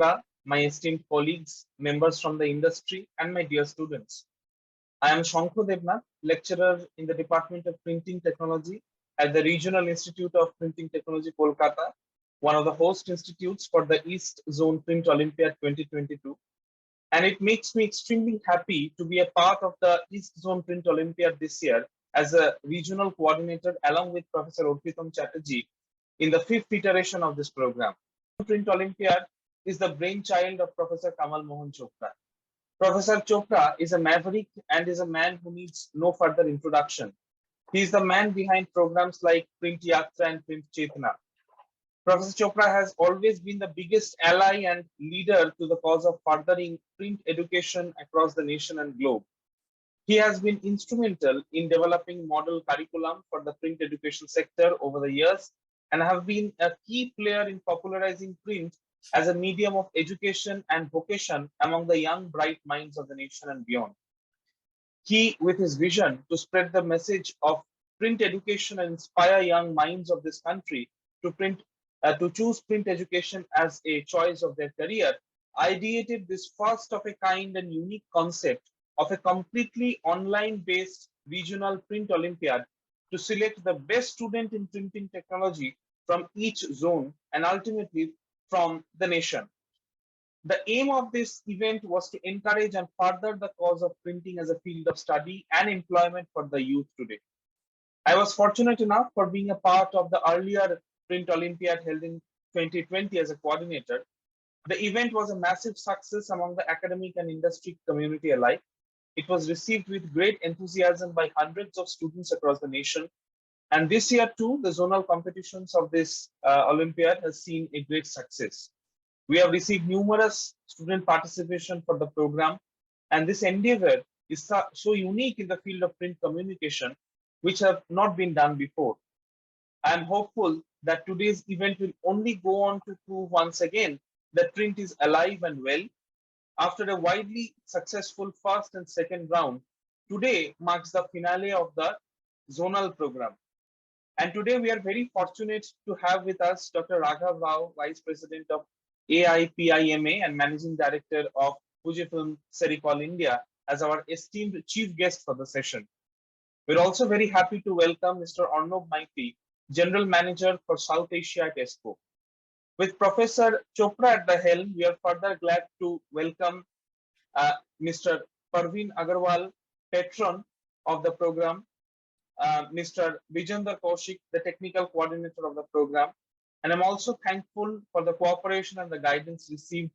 Chopra, my esteemed colleagues, members from the industry, and my dear students. I am Shankhu Devnath, lecturer in the Department of Printing Technology at the Regional Institute of Printing Technology, Kolkata, one of the host institutes for the East Zone Print Olympiad 2022. And it makes me extremely happy to be a part of the East Zone Print Olympiad this year as a regional coordinator along with Professor Orpitam Chatterjee in the 5th iteration of this program. Print Olympiad is the brainchild of Professor Kamal Mohan Chopra. Professor Chopra is a maverick and is a man who needs no further introduction. He is the man behind programs like Print Yatra and Print Chetna. Professor Chopra has always been the biggest ally and leader to the cause of furthering print education across the nation and globe. He has been instrumental in developing model curriculum for the print education sector over the years and have been a key player in popularizing print as a medium of education and vocation among the young bright minds of the nation and beyond. He, with his vision to spread the message of print education and inspire young minds of this country to choose print education as a choice of their career, ideated this first of a kind and unique concept of a completely online-based regional print Olympiad to select the best student in printing technology from each zone and ultimately from the nation. The aim of this event was to encourage and further the cause of printing as a field of study and employment for the youth today. I was fortunate enough for being a part of the earlier Print Olympiad held in 2020 as a coordinator. The event was a massive success among the academic and industry community alike. It was received with great enthusiasm by hundreds of students across the nation. And this year too, the zonal competitions of this Olympiad has seen a great success. We have received numerous student participation for the program, and this endeavor is so unique in the field of print communication, which have not been done before. I am hopeful that today's event will only go on to prove once again that print is alive and well. After a widely successful first and second round, today marks the finale of the zonal program. And today we are very fortunate to have with us Dr. Raghav Rao, Vice President of AIPIMA and Managing Director of Fujifilm Sericol India, as our esteemed chief guest for the session. We're also very happy to welcome Mr. Arnob Maiti, General Manager for South Asia at ESCO. With Professor Chopra at the helm, we are further glad to welcome Mr. Parveen Agarwal, patron of the program, Mr. Vijender Kaushik, the technical coordinator of the program. And I'm also thankful for the cooperation and the guidance received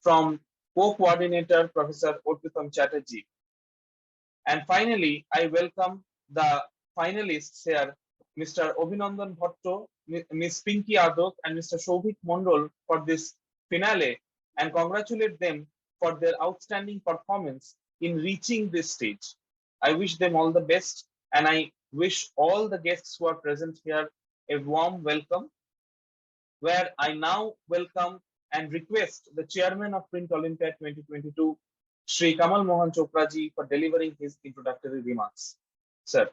from co-coordinator Professor Orpitam Chatterjee. And finally, I welcome the finalists here, Mr. Obhinandan Bhatto, Ms. Pinky Adak, and Mr. Shobhik Mondol for this finale, and congratulate them for their outstanding performance in reaching this stage. I wish them all the best, and I wish all the guests who are present here a warm welcome, where I now welcome and request the chairman of Print Olympiad 2022, Shri Kamal Mohan Chopra ji, for delivering his introductory remarks. Sir.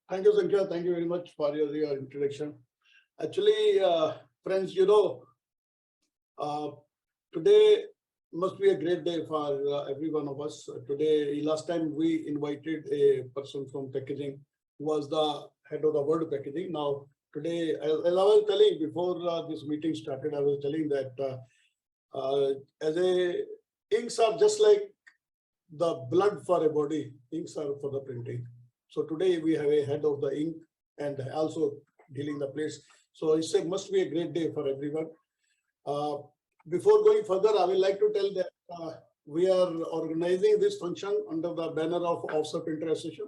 Thank you, Sankhya. Thank you very much for your introduction. Actually, friends, today must be a great day for every one of us. Today, last time we invited a person from packaging who was the head of the world packaging. Now, today, as I was telling before this meeting started, I was telling that inks are just like the blood for a body. Inks are for the printing. So today we have a head of the ink and also dealing the plates. So it must be a great day for everyone. Before going further, I would like to tell that we are organizing this function under the banner of Offshore Printer Association.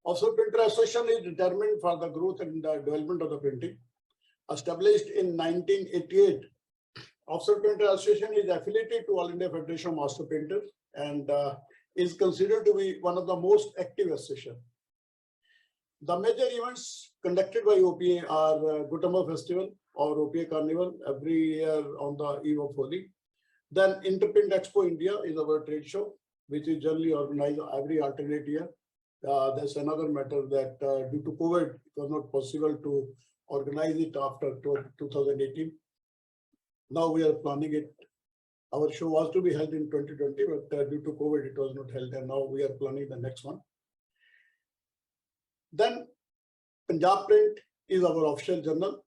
Offshore Printer Association is determined for the growth and the development of the printing. Established in 1988, Offshore Printer Association is affiliated to All India Federation of Master Printers and is considered to be one of the most active associations. The major events conducted by OPA are Gutember Festival or OPA Carnival every year on the eve of Holi. Then Interprint Expo India is our trade show, which is generally organized every alternate year. There's another matter that due to COVID, it was not possible to organize it after 2018. Now we are planning it. Our show was to be held in 2020, but due to COVID, it was not held. And now we are planning the next one. Then Punjab Print is our official journal,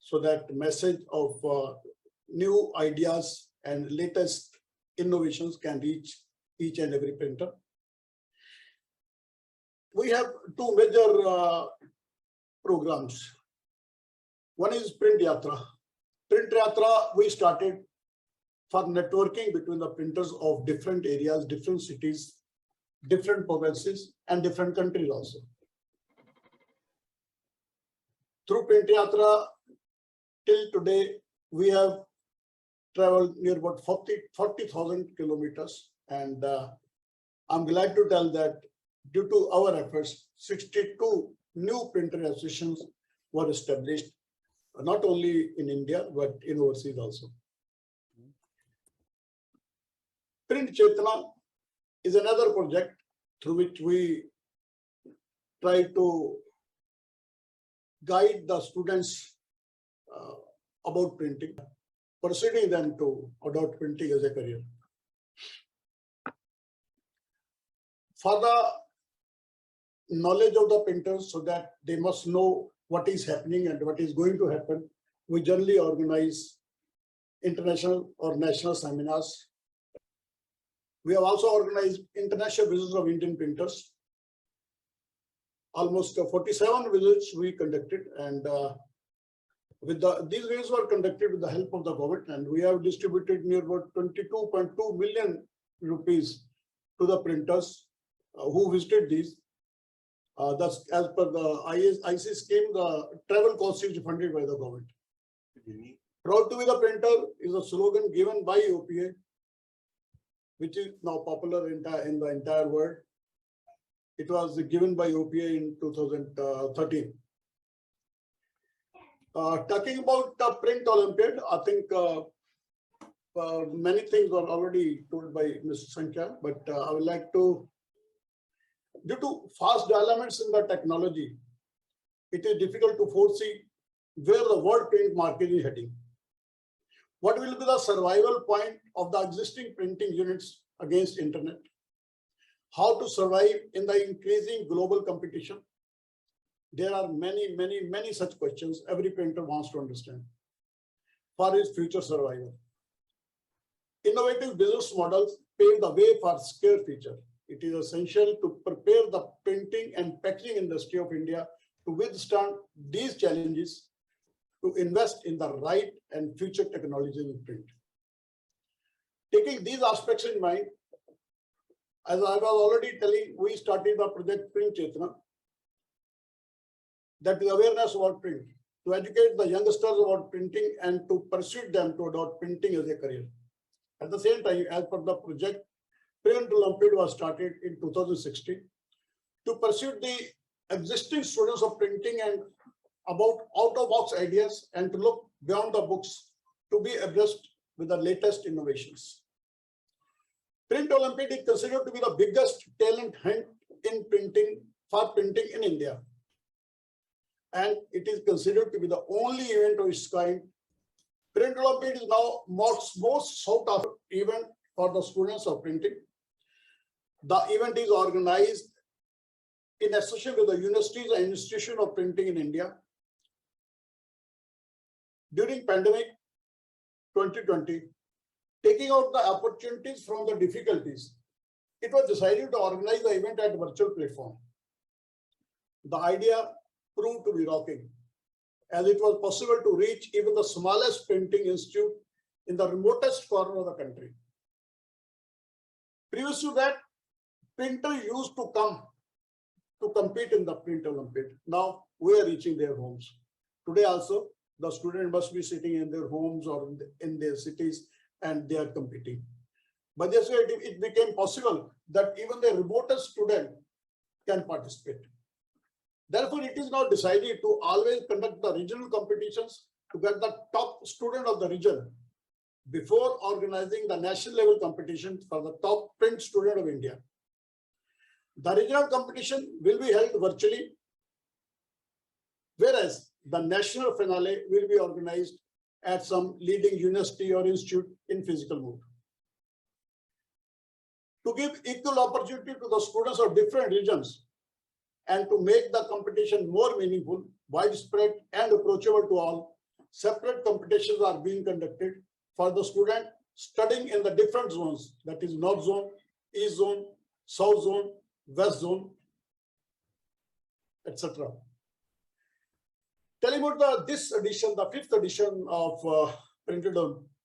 so that message of new ideas and latest innovations can reach each and every printer. We have two major programs. One is Print Yatra. Print Yatra we started for networking between the printers of different areas, different cities, different provinces, and different countries also. Through Print Yatra, till today, we have traveled near about 40,000 kilometers. And I'm glad to tell that due to our efforts, 62 new printer associations were established, not only in India, but in overseas also. Print Chetna is another project through which we try to guide the students about printing, persuading them to adopt printing as a career. For the knowledge of the printers, so that they must know what is happening and what is going to happen, we generally organize international or national seminars. We have also organized international visits of Indian printers. Almost 47 visits we conducted, and these visits were conducted with the help of the government, and we have distributed near about 22.2 million rupees to the printers who visited these. Thus, as per the IC scheme, the travel cost is funded by the government. Proud to be the printer is a slogan given by OPA, which is now popular in the entire world. It was given by OPA in 2013. Talking about the Print Olympiad, I think many things were already told by Mr. Sankhya, but I would like to, due to fast developments in the technology, it is difficult to foresee where the world print market is heading. What will be the survival point of the existing printing units against internet? How to survive in the increasing global competition? There are many such questions every printer wants to understand for his future survival. Innovative business models pave the way for secure future. It is essential to prepare the printing and packaging industry of India to withstand these challenges, to invest in the right and future technologies in print. Taking these aspects in mind, as I was already telling, we started the project Print Chetna, that is awareness about print, to educate the youngsters about printing and to persuade them to adopt printing as a career. At the same time, as per the project, Print Olympiad was started in 2016 to pursue the existing students of printing and about out-of-box ideas and to look beyond the books to be abreast with the latest innovations. Print Olympiad is considered to be the biggest talent hunt in printing in India. And it is considered to be the only event of its kind. Print Olympiad is now most sought after event for the students of printing. The event is organized in association with the universities and institution of printing in India. During pandemic 2020, taking out the opportunities from the difficulties, it was decided to organize the event at virtual platform. The idea proved to be rocking, as it was possible to reach even the smallest printing institute in the remotest corner of the country. Previous to that, printers used to come to compete in the Print Olympiad. Now we are reaching their homes. Today also, the student must be sitting in their homes or in their cities and they are competing. But this way it became possible that even the remotest student can participate. Therefore, it is now decided to always conduct the regional competitions to get the top student of the region before organizing the national level competition for the top print student of India. The regional competition will be held virtually, whereas the national finale will be organized at some leading university or institute in physical mode. To give equal opportunity to the students of different regions and to make the competition more meaningful, widespread and approachable to all, separate competitions are being conducted for the student studying in the different zones, that is North Zone, East Zone, South Zone, West Zone, etc. Telling about this edition, the 5th edition of Printed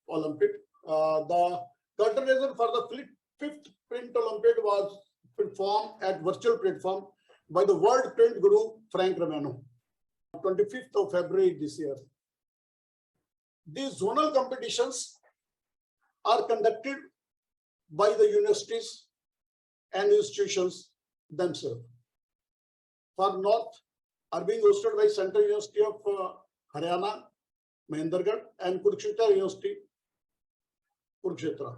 Olympiad, the curtain for the 5th Print Olympiad was performed at virtual platform by the world print guru Frank Romano, 25th of February this year. These zonal competitions are conducted by the universities and institutions themselves. For North are being hosted by Central University of Haryana, Mahendragarh, and Kurukshetra University, Kurukshetra.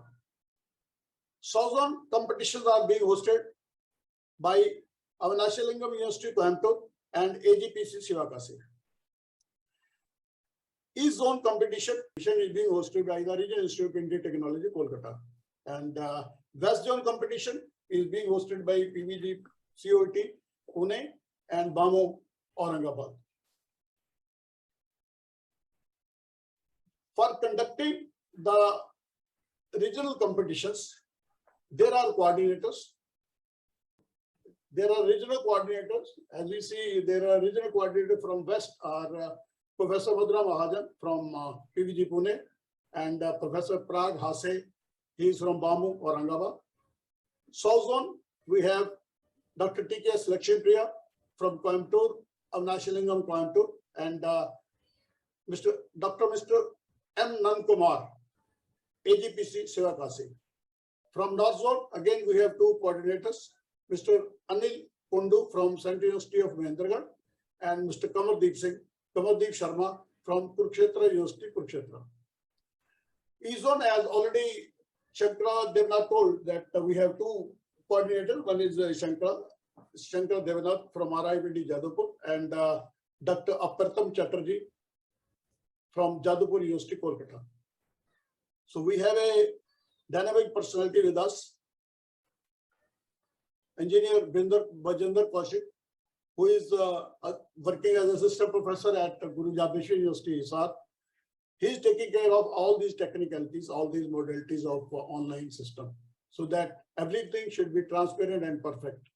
Southern competitions are being hosted by Avanashalingam University, Coimbatore, and AGPC Sivakasi. East Zone competition is being hosted by the Regional Institute of Indian Technology, Kolkata. And West Zone competition is being hosted by PVG COT, Pune, and BAMO, Aurangabad. For conducting the regional competitions, there are coordinators. There are regional coordinators. As we see, there are regional coordinators from West are Professor Madhura Mahajan from PVG Pune and Professor Prag Hase. He is from BAMO, Aurangabad. South Zone, we have Dr. T.K.S. Lakshmipriya from Coimbatore, Avanashalingam, Coimbatore, and Dr. M. Nankumar, AGPC Sivakasi. From North Zone, again, we have two coordinators, Mr. Anil Kundu from Central University of Mahendragarh and Mr. Kamardeep Sharma from Kurukshetra University, Kurukshetra. East Zone, as already Shankara Devnath told that we have two coordinators. One is Shankara Devnath from RIPD Jadavpur and Dr. Apartam Chatterjee from Jadavpur University, Kolkata. So we have a dynamic personality with us, Engineer Bajendra Kaushik, who is working as assistant professor at Guru Jadavpur University, Hisar. He is taking care of all these technicalities, all these modalities of online system, so that everything should be transparent and perfect.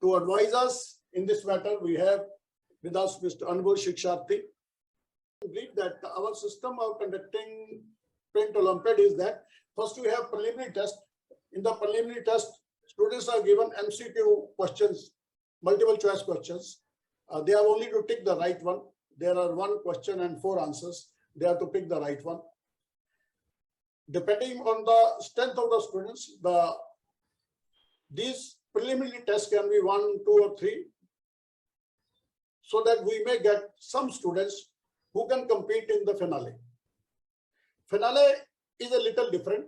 To advise us in this matter, we have with us Mr. Anubhav Shiksharthi. I believe that our system of conducting Print Olympiad is that first we have preliminary test. In the preliminary test, students are given MCQ questions, multiple choice questions. They are only to tick the right one. There are 1 question and 4 answers. They have to pick the right one. Depending on the strength of the students, these preliminary tests can be 1, 2, or 3, so that we may get some students who can compete in the finale. Finale is a little different.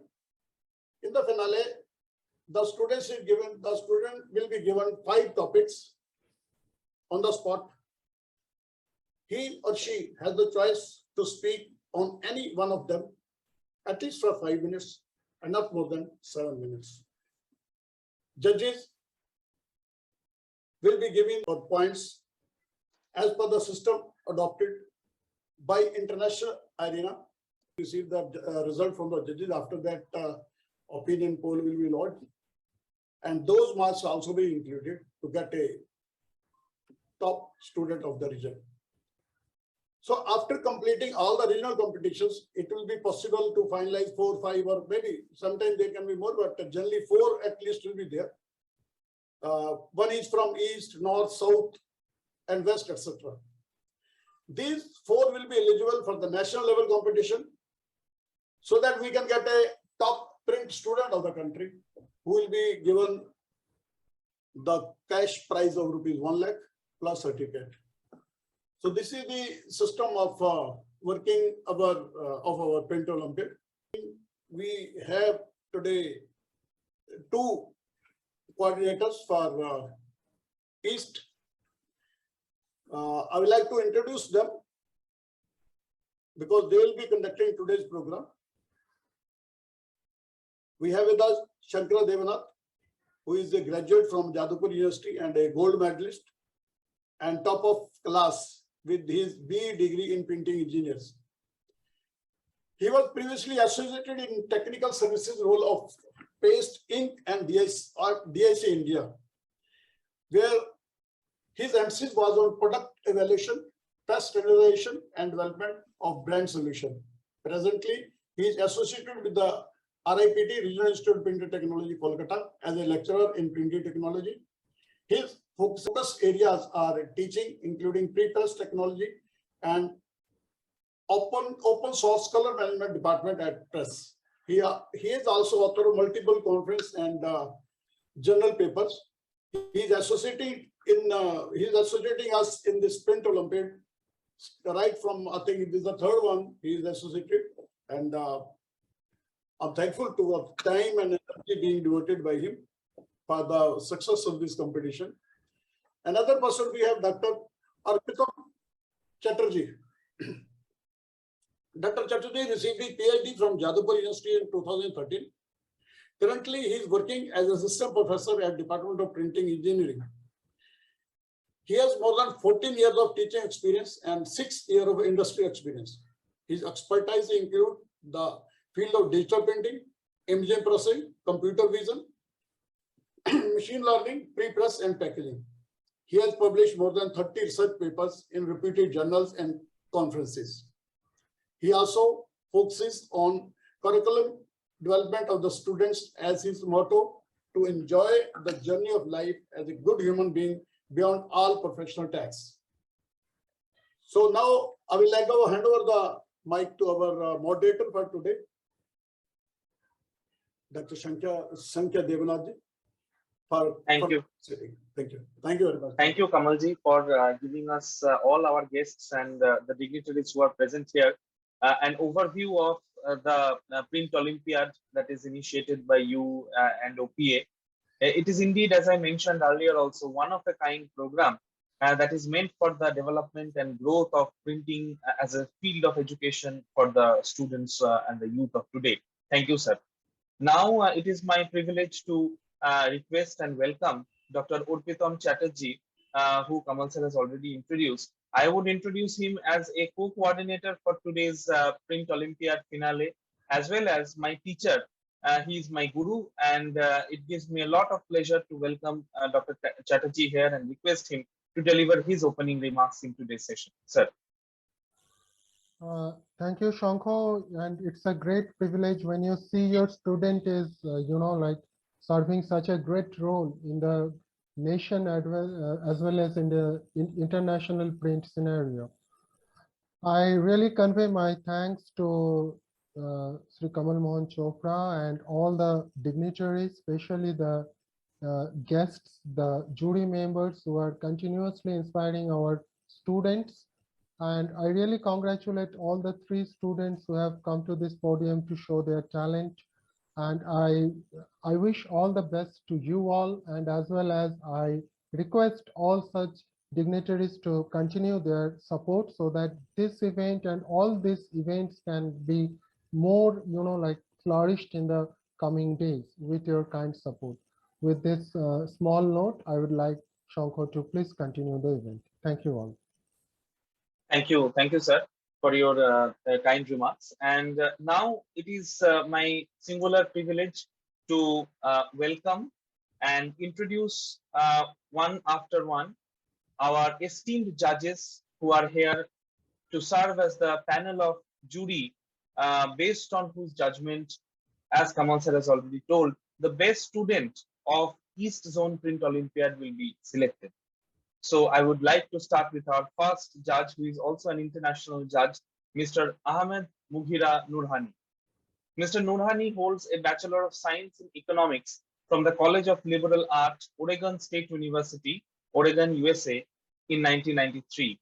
In the finale, the student will be given 5 topics on the spot. He or she has the choice to speak on any one of them, at least for 5 minutes and not more than 7 minutes. Judges will be giving points as per the system adopted by International Arena. Receive the result from the judges. After that, opinion poll will be lodged, and those marks also be included to get a top student of the region. So after completing all the regional competitions, it will be possible to finalize 4, 5, or maybe sometimes there can be more, but generally 4 at least will be there. One is from East, North, South, and West, etc. These 4 will be eligible for the national level competition, so that we can get a top print student of the country who will be given the cash prize of ₹1 lakh plus certificate. So this is the system of working of our Print Olympiad. We have today 2 coordinators for East. I would like to introduce them. because they will be conducting today's program. We have with us Shankara Devanath, who is a graduate from Jadavpur University and a gold medalist and top of class with his BE degree in printing engineers. He was previously associated in technical services role of Paste, Ink and DIC India, where his emphasis was on product evaluation, test standardization and development of brand solution. Presently, he is associated with the RIPT, Regional Institute of Printing Technology, Kolkata, as a lecturer in printing technology. His focus areas are teaching, including pre-press technology and open source color management department at press. He is also author of multiple conference and journal papers. He is associating us in this Print Olympiad right from, I think it is the third one he is associated, and I'm thankful to the time and energy being devoted by him for the success of this competition. Another person we have Dr. Arpita Chatterjee. Dr. Chatterjee received his PhD from Jadavpur University in 2013. Currently, he is working as assistant professor at Department of Printing Engineering. He has more than 14 years of teaching experience and 6 years of industry experience. His expertise include the field of digital printing, image processing, computer vision, machine learning, pre-press and packaging. He has published more than 30 research papers in reputed journals and conferences. He also focuses on curriculum development of the students as his motto, to enjoy the journey of life as a good human being beyond all professional tasks. So now I will like to hand over the mic to our moderator for today, Dr. Shankara Devanath. Thank you. Thank you. Thank you very much. Thank you, Kamalji, for giving us all our guests and the dignitaries who are present here an overview of the Print Olympiad that is initiated by you and OPA. It is indeed, as I mentioned earlier, also one of a kind program that is meant for the development and growth of printing as a field of education for the students and the youth of today. Thank you, sir. Now, it is my privilege to request and welcome Dr. Urpitam Chatterjee, who Kamal sir has already introduced. I would introduce him as a co-coordinator for today's Print Olympiad finale, as well as my teacher. He is my guru, and it gives me a lot of pleasure to welcome Dr. Chatterjee here and request him to deliver his opening remarks in today's session. Sir. Thank you, Shankho, and it's a great privilege when you see your student is, like serving such a great role in the nation as well as in the international print scenario. I really convey my thanks to Sri Kamal Mohan Chopra and all the dignitaries, especially the guests, the jury members who are continuously inspiring our students. And I really congratulate all the 3 students who have come to this podium to show their talent. And I wish all the best to you all, and as well as I request all such dignitaries to continue their support so that this event and all these events can be more, like flourished in the coming days with your kind support. With this small note, I would like Shankho to please continue the event. Thank you all. Thank you, sir, for your kind remarks. And now it is my singular privilege to welcome and introduce one after one our esteemed judges who are here to serve as the panel of jury based on whose judgment, as Kamal sir has already told, the best student of East Zone Print Olympiad will be selected. So I would like to start with our first judge, who is also an international judge, Mr. Ahmed Mughira Nurhani. Mr. Nurhani holds a Bachelor of Science in Economics from the College of Liberal Arts, Oregon State University, Oregon, USA, in 1993.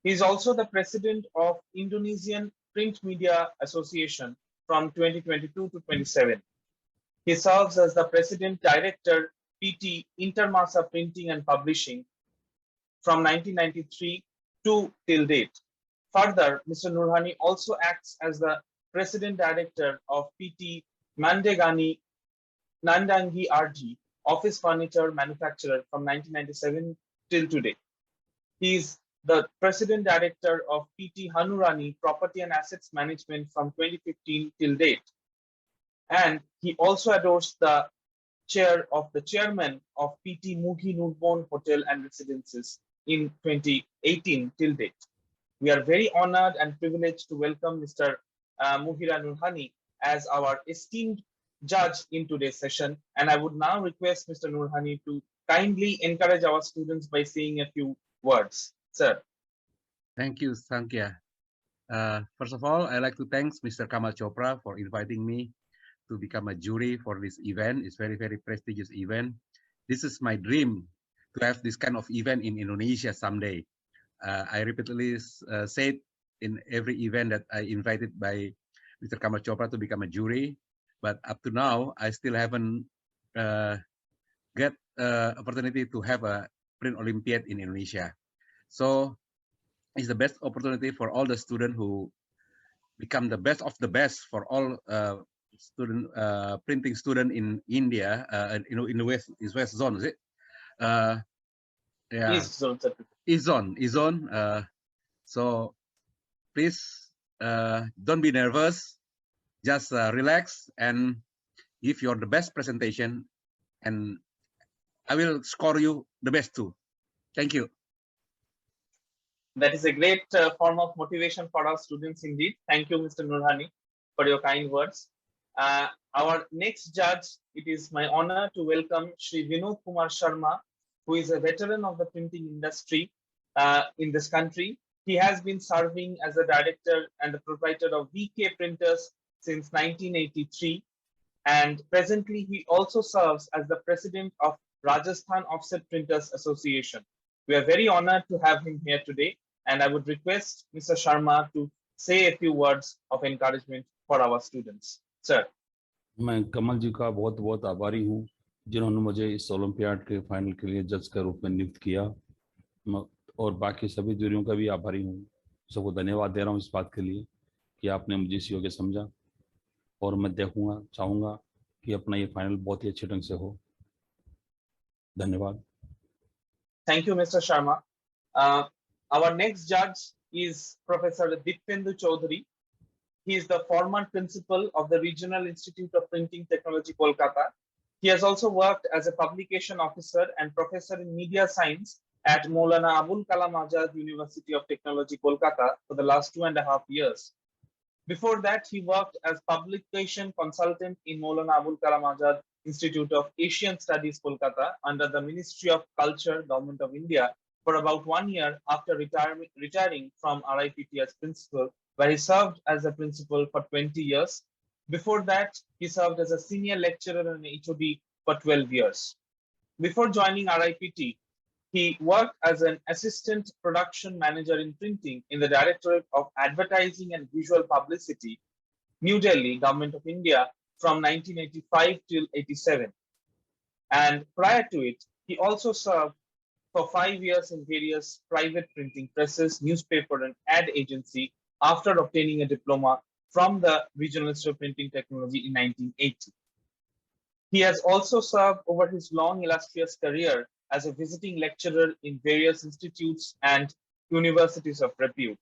He is also the president of Indonesian Print Media Association from 2022 to 27. He serves as the President Director, PT Intermasa Printing and Publishing from 1993 to till date. Further, Mr. Nurhani also acts as the President Director of PT Mandegani Nandangi RG, office furniture manufacturer from 1997 till today. He is the President Director of PT Hanurani Property and Assets Management from 2015 till date. And he also adores the chairman of PT Mugi Nurban Hotel and Residences in 2018 till date. We are very honored and privileged to welcome Mr. Muhira Nurhani as our esteemed judge in today's session. And I would now request Mr. Nurhani to kindly encourage our students by saying a few words. Sir. Thank you, Sankhya. First of all, I'd like to thank Mr. Kamal Chopra for inviting me to become a jury for this event. It's very, very prestigious event. This is my dream to have this kind of event in Indonesia someday. I repeatedly said in every event that I invited by Mr. Kamal Chopra to become a jury, but up to now, I still haven't get opportunity to have a Print Olympiad in Indonesia. So it's the best opportunity for all the students who become the best of the best for all printing student in India, in the West Zone, is it? Yeah. East Zone. So please don't be nervous. Just relax and give your the best presentation, and I will score you the best too. Thank you. That is a great form of motivation for our students indeed. Thank you, Mr. Nurhani, for your kind words. Our next judge, it is my honor to welcome Shri Vinod Kumar Sharma, who is a veteran of the printing industry in this country. He has been serving as a director and the proprietor of VK Printers since 1983. And presently, he also serves as the president of Rajasthan Offset Printers Association. We are very honored to have him here today. And I would request Mr. Sharma to say a few words of encouragement for our students. Sir. मैं कमल जी का बहुत बहुत आभारी हूँ जिन्होंने मुझे इस olympiad के फाइनल के लिए जज का रूप में नियुक्त किया, और बाकी सभी जूरियों का भी आभारी हूँ। सबको धन्यवाद दे रहा हूँ इस बात के लिए कि आपने मुझे इस योग्य समझा, और मैं देखूंगा, चाहूँगा कि अपना ये फाइनल बहुत ही अच्छे ढंग से हो। धन्यवाद। Thank you, Mr. Sharma. Our next judge is Professor Dippendu Chaudhary. He is the former principal of the Regional Institute of Printing Technology, Kolkata. He has also worked as a publication officer and professor in media science at Maulana Abul Kalam Azad University of Technology, Kolkata for the last 2.5 years. Before that, he worked as publication consultant in Maulana Abul Kalam Azad Institute of Asian Studies, Kolkata, under the Ministry of Culture, Government of India, for about 1 year after retiring from RIPT as principal, where he served as a principal for 20 years. Before that, he served as a senior lecturer and HOD for 12 years. Before joining RIPT, he worked as an assistant production manager in printing in the Directorate of Advertising and Visual Publicity, New Delhi, Government of India, from 1985 till 87. And prior to it, he also served for 5 years in various private printing presses, newspaper and ad agency after obtaining a diploma from the Regional Institute of Printing Technology in 1980. He has also served over his long illustrious career as a visiting lecturer in various institutes and universities of repute.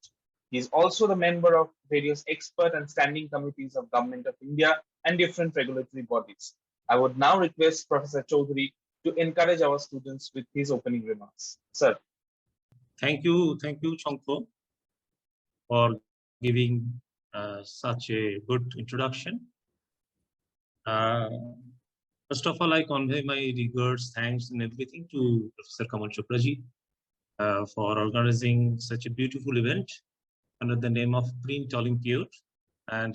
He is also the member of various expert and standing committees of Government of India and different regulatory bodies. I would now request Professor Chaudhary to encourage our students with his opening remarks. Sir. Thank you, Chongpo, for giving such a good introduction. First of all, I convey my regards, thanks and everything to Professor Kamal Chopra ji for organizing such a beautiful event under the name of Print Olympiad. And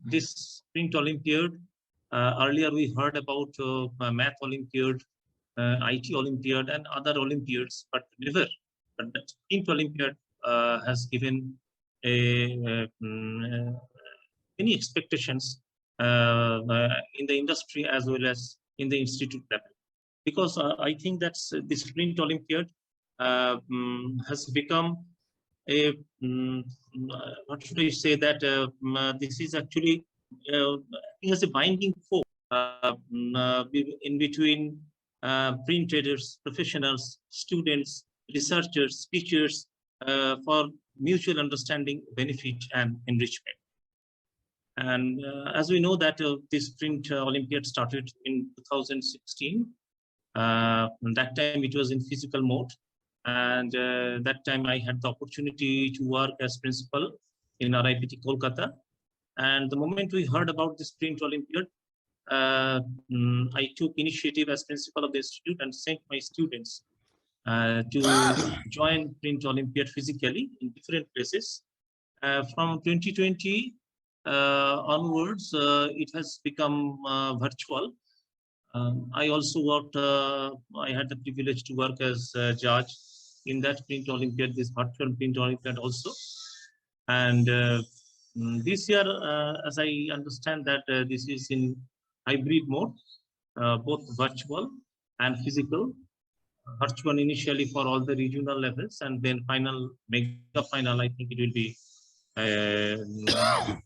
this Print Olympiad, earlier we heard about Math Olympiad, IT Olympiad and other Olympiads, but never. But the Print Olympiad has given many expectations in the industry as well as in the institute level, because I think that this Print Olympiad has become a what should I say that this is actually as a binding force in between print traders, professionals, students, researchers, teachers for mutual understanding, benefit, and enrichment. And as we know that this Print Olympiad started in 2016. That time it was in physical mode. And that time I had the opportunity to work as principal in RIPT Kolkata. And the moment we heard about this Print Olympiad, I took initiative as principal of the institute and sent my students to join Print Olympiad physically in different places. From 2020 onwards, it has become virtual. I also worked, I had the privilege to work as a judge in that Print Olympiad, this virtual Print Olympiad also. And this year, as I understand that this is in hybrid mode, both virtual and physical. Virtual initially for all the regional levels, and then final mega final, I think it will be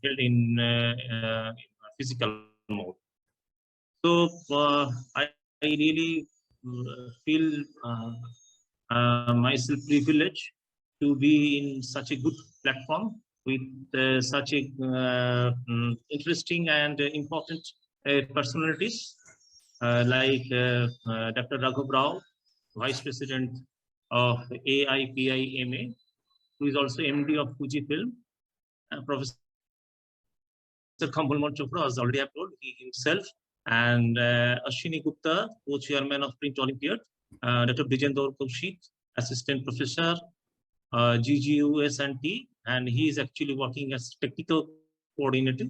held in physical mode. So I really feel myself privileged to be in such a good platform with such a interesting and important personalities like Dr. Raghav Rao, Vice President of AIPIMA, who is also MD of Fujifilm, Professor Kamal Chopra, as already have told, he himself, and Ashwini Gupta, co-chairman of Print Olympiad, Dr. Bijendra Kaushik, assistant professor, GGUS&T, and he is actually working as technical coordinator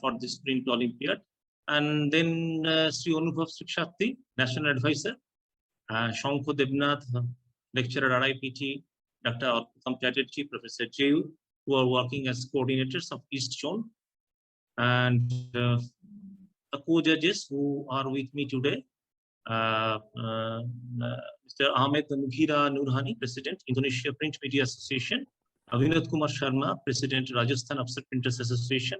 for this Print Olympiad. And then Sri Anubhav Srikshakti, national advisor, Shankho Debnath, lecturer at RIPT, Dr. Uttam Chatterjee, Professor Jew, who are working as coordinators of East Zone, and the co-judges who are with me today, Mr. Ahmed Mughira Nurhani, President, Indonesia Print Media Association, Vinod Kumar Sharma, President, Rajasthan Offset Printers Association,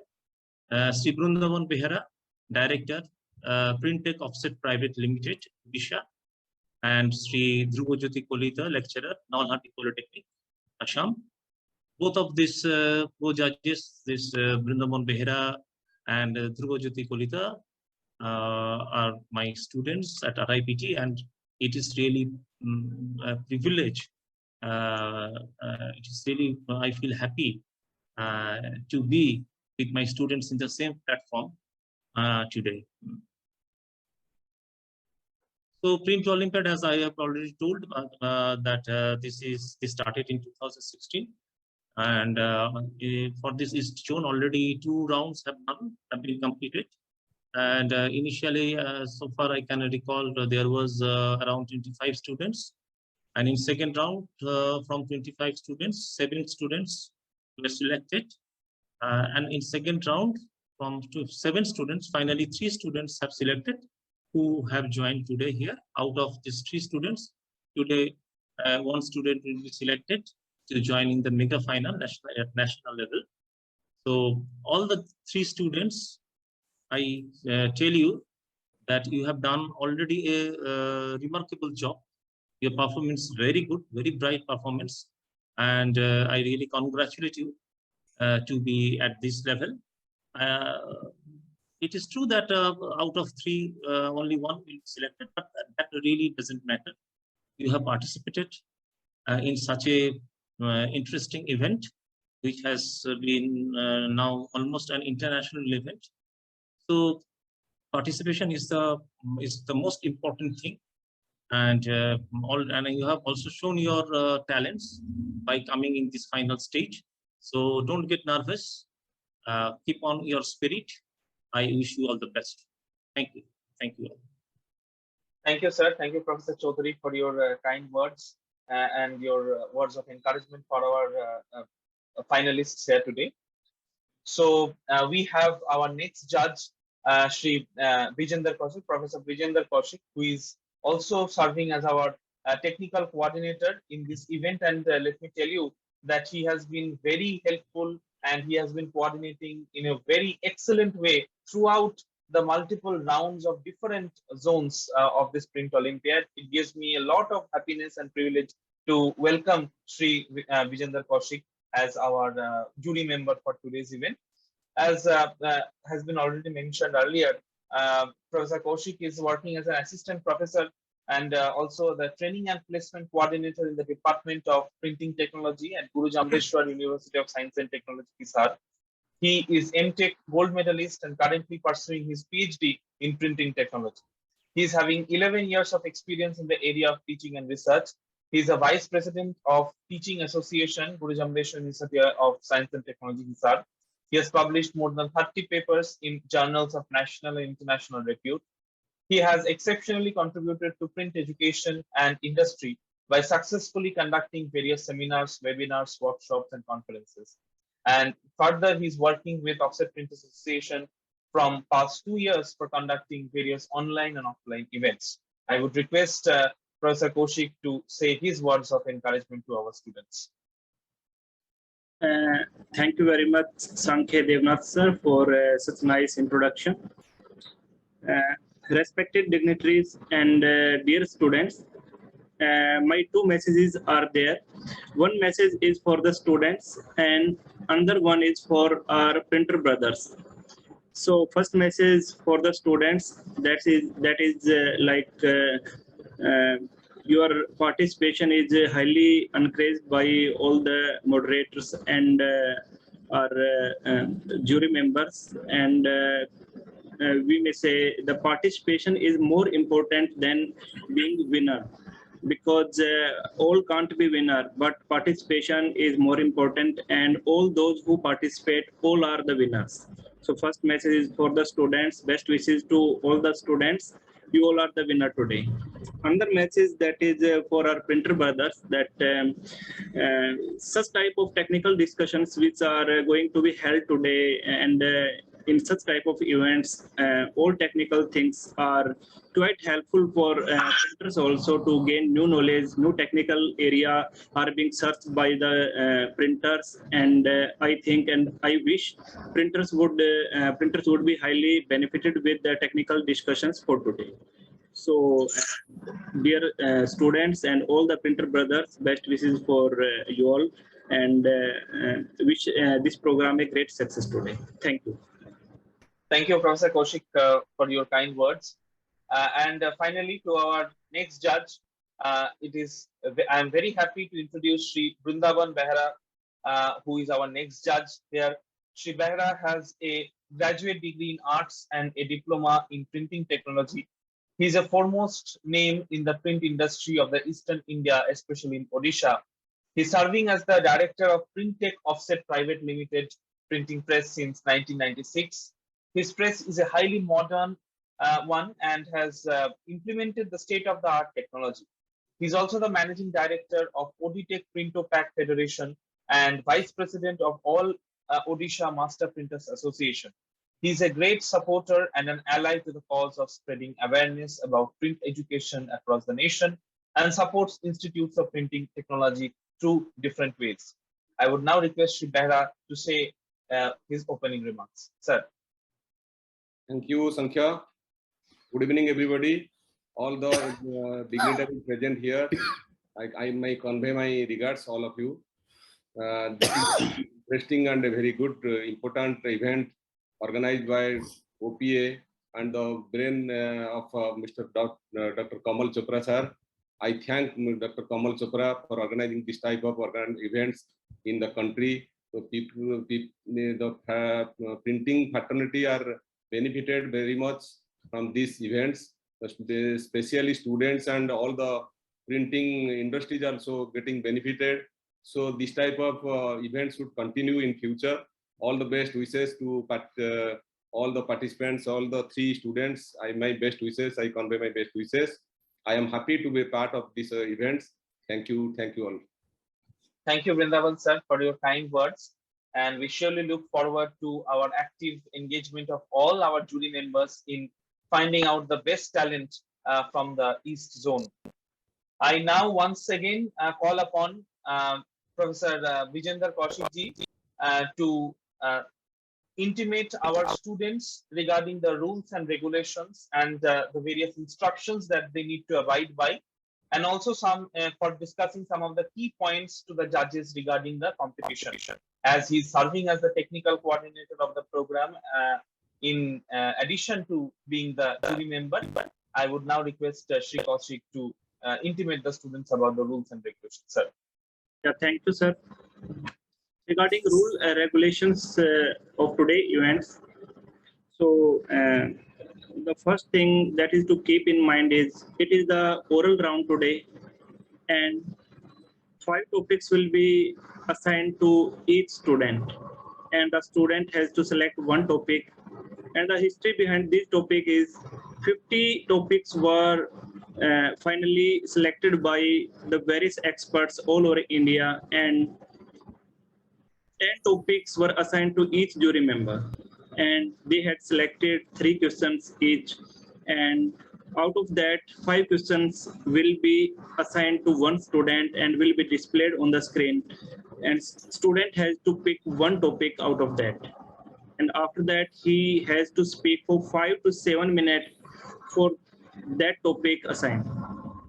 Sri Brundavan Behera, Director, Printech Offset Private Limited, Bisha, and Sri Dhruvajyoti Kolita, Lecturer, Nalhati Polytechnic, Assam. Both of these co-judges, this Brindavan Behera and Dhruvajyoti Kolita, are my students at RIPT, and it is really a privilege. It is really, I feel happy to be with my students in the same platform today. So Print Olympiad, as I have already told, that this started in 2016, and for this East Zone already 2 rounds have been completed. And initially, so far I can recall, there was around 25 students, and in second round, from 25 students, 7 students were selected, and in second round, from 7 students, finally 3 students have selected, who have joined today here. Out of these 3 students, today 1 student will be selected to join in the mega final at national level. So all the 3 students, I tell you that you have done already a remarkable job. Your performance very good, very bright performance, and I really congratulate you to be at this level. It is true that out of 3, only 1 will be selected, but that really doesn't matter. You have participated in such a interesting event, which has been now almost an international event. So participation is the most important thing, and you have also shown your talents by coming in this final stage. So don't get nervous. Keep on your spirit. I wish you all the best. Thank you. Thank you all. Thank you, sir. Thank you, Professor Chaudhary, for your kind words and your words of encouragement for our finalists here today. So we have our next judge, Sri Bijendra Kaushik, Professor Bijendra Kaushik, who is also serving as our technical coordinator in this event. And let me tell you that he has been very helpful and he has been coordinating in a very excellent way throughout the multiple rounds of different zones of this Print Olympiad. It gives me a lot of happiness and privilege to welcome Sri Vijender Kaushik as our jury member for today's event. As has been already mentioned earlier, Professor Kaushik is working as an assistant professor and also the training and placement coordinator in the Department of Printing Technology at Guru Jamdeshwar University of Science and Technology, Hisar. He is MTech gold medalist and currently pursuing his PhD in printing technology. He is having 11 years of experience in the area of teaching and research. He is a vice president of Teaching Association, Guru Jamdeshwar University of Science and Technology, Hisar. He has published more than 30 papers in journals of national and international repute. He has exceptionally contributed to print education and industry by successfully conducting various seminars, webinars, workshops, and conferences. And further, he's working with Offset Printers Association from past 2 years for conducting various online and offline events. I would request Professor Kaushik to say his words of encouragement to our students. Thank you very much, Sankhya Devnath sir, for such nice introduction. Respected dignitaries and dear students, my two messages are there. One message is for the students and another one is for our printer brothers. So first message for the students, that is your participation is highly encouraged by all the moderators and our jury members, and we may say the participation is more important than being winner, because all can't be winner, but participation is more important, and all those who participate, all are the winners. So first message is for the students, best wishes to all the students, you all are the winner today. Another message that is for our printer brothers, that such type of technical discussions which are going to be held today, and in such type of events, all technical things are quite helpful for printers also to gain new knowledge. New technical area are being searched by the printers, and I think and I wish printers would be highly benefited with the technical discussions for today. So, dear students and all the printer brothers, best wishes for you all, and wish this program a great success today. Thank you. Thank you, Professor Kaushik, for your kind words. And finally, to our next judge, I am very happy to introduce Sri Vrindavan Behra, who is our next judge here. Sri Behra has a graduate degree in arts and a diploma in printing technology. He is a foremost name in the print industry of the Eastern India, especially in Odisha. He is serving as the director of Print Tech Offset Private Limited printing press since 1996. His press is a highly modern one and has implemented the state-of-the-art technology. He's also the managing director of Oditech Printopack Federation and vice president of all Odisha Master Printers Association. He's a great supporter and an ally to the cause of spreading awareness about print education across the nation and supports institutes of printing technology through different ways. I would now request Sri Behra to say his opening remarks. Sir. Thank you, Sankhya. Good evening, everybody. All the dignitaries present here. I may convey my regards, all of you. This is interesting and a very good, important event organized by OPA and the brain of Mr. Dr. Kamal Chopra, sir. I thank Dr. Kamal Chopra for organizing this type of events in the country. So the printing fraternity are benefited very much from these events, especially students and all the printing industries also getting benefited. So this type of events should continue in future. All the best wishes to all the participants, all the 3 students. My best wishes, I convey my best wishes. I am happy to be part of these events. Thank you all. Thank you, Vrindavan sir, for your kind words. And we surely look forward to our active engagement of all our jury members in finding out the best talent from the East Zone. I now once again call upon Professor Vijender Kaushik ji to intimate our students regarding the rules and regulations and the various instructions that they need to abide by, and also some for discussing some of the key points to the judges regarding the competition. As he's serving as the technical coordinator of the program, in addition to being the jury member, I would now request Shri Kaushik to intimate the students about the rules and regulations. Sir. Yeah, thank you, sir. Regarding rule regulations of today events, so the first thing that is to keep in mind is it is the oral round today, and 5 topics will be assigned to each student, and the student has to select one topic. And the history behind this topic is 50 topics were finally selected by the various experts all over India, and 10 topics were assigned to each jury member, and they had selected 3 questions each, and out of that 5 questions will be assigned to one student and will be displayed on the screen, and student has to pick one topic out of that, and after that he has to speak for 5 to 7 minutes for that topic assigned.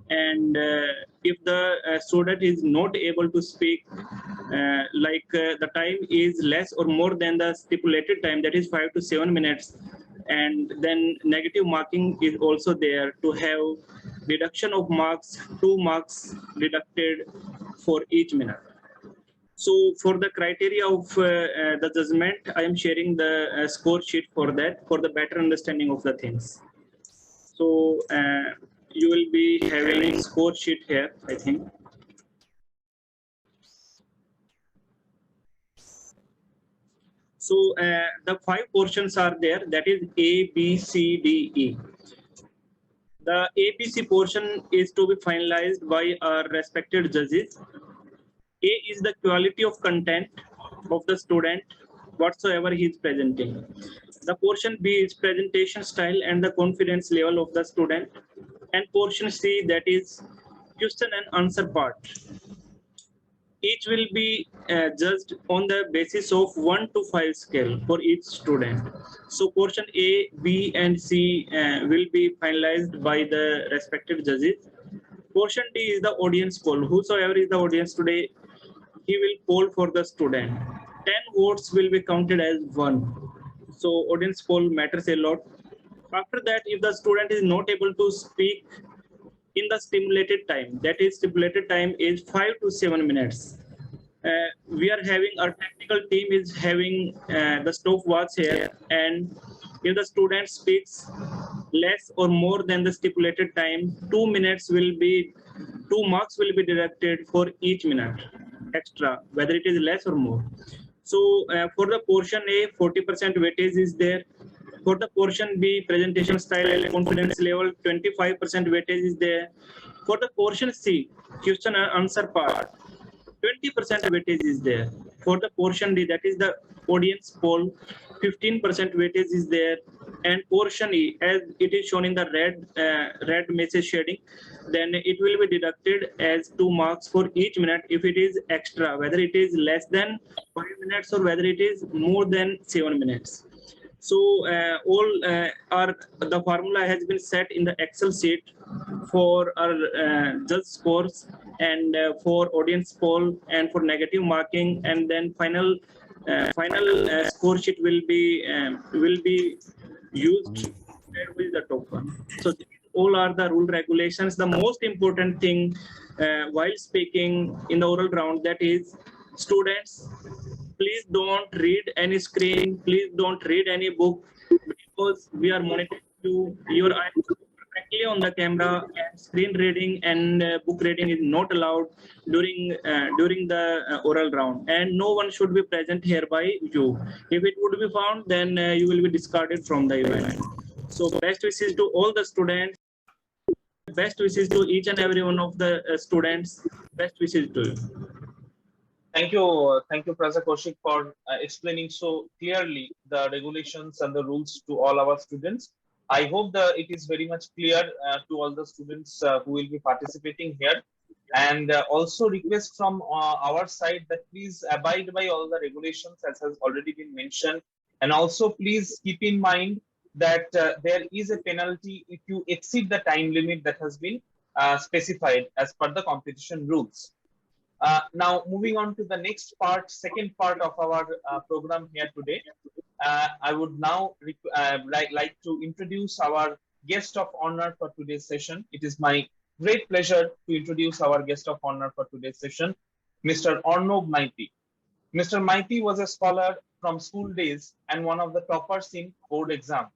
And if the student is not able to speak, the time is less or more than the stipulated time, that is 5 to 7 minutes, and then negative marking is also there to have deduction of marks, 2 marks deducted for each minute. So for the criteria of the judgment, I am sharing the score sheet for that, for the better understanding of the things. So you will be having score sheet here, I think. So the 5 portions are there, that is A, B, C, D, E. The ABC portion is to be finalized by our respected judges. A is the quality of content of the student, whatsoever he is presenting. The portion B is presentation style and the confidence level of the student. And portion C, that is question and answer part. Each will be judged on the basis of 1 to 5 scale for each student. So portion A, B, and C will be finalized by the respective judges. Portion D is the audience poll. Whosoever is the audience today, he will poll for the student. 10 votes will be counted as 1. So audience poll matters a lot. After that, if the student is not able to speak in the stipulated time, that is stipulated time is 5 to 7 minutes. We are having, our technical team is having the stopwatch here, and if the student speaks less or more than the stipulated time, 2 minutes will be, 2 marks will be deducted for each minute extra, whether it is less or more. So for the portion A, 40% weightage is there. For the portion B, presentation style and confidence level, 25% weightage is there. For the portion C, question and answer part, 20% weightage is there. For the portion D, that is the audience poll, 15% weightage is there. And portion E, as it is shown in the red message shading, then it will be deducted as 2 marks for each minute if it is extra, whether it is less than 5 minutes or whether it is more than 7 minutes. So the formula has been set in the Excel sheet for our judge scores and for audience poll and for negative marking, and then final score sheet will be used with the token. So all are the rule regulations. The most important thing while speaking in the oral round, that is, students, please don't read any screen, please don't read any book, because we are monitoring your eyes perfectly on the camera, and screen reading and book reading is not allowed during the oral round, and no one should be present here by you. If it would be found, then you will be discarded from the event. So best wishes to all the students, best wishes to each and every one of the students, best wishes to you. Thank you, Professor Kaushik, for explaining so clearly the regulations and the rules to all our students. I hope that it is very much clear to all the students who will be participating here. And also request from our side that please abide by all the regulations as has already been mentioned. And also please keep in mind that there is a penalty if you exceed the time limit that has been specified as per the competition rules. Now, moving on to the next part, second part of our program here today, I would now like to introduce our guest of honor for today's session. It is my great pleasure to introduce our guest of honor for today's session, Mr. Arnob Maiti. Mr. Maiti was a scholar from school days and one of the toppers in board exam.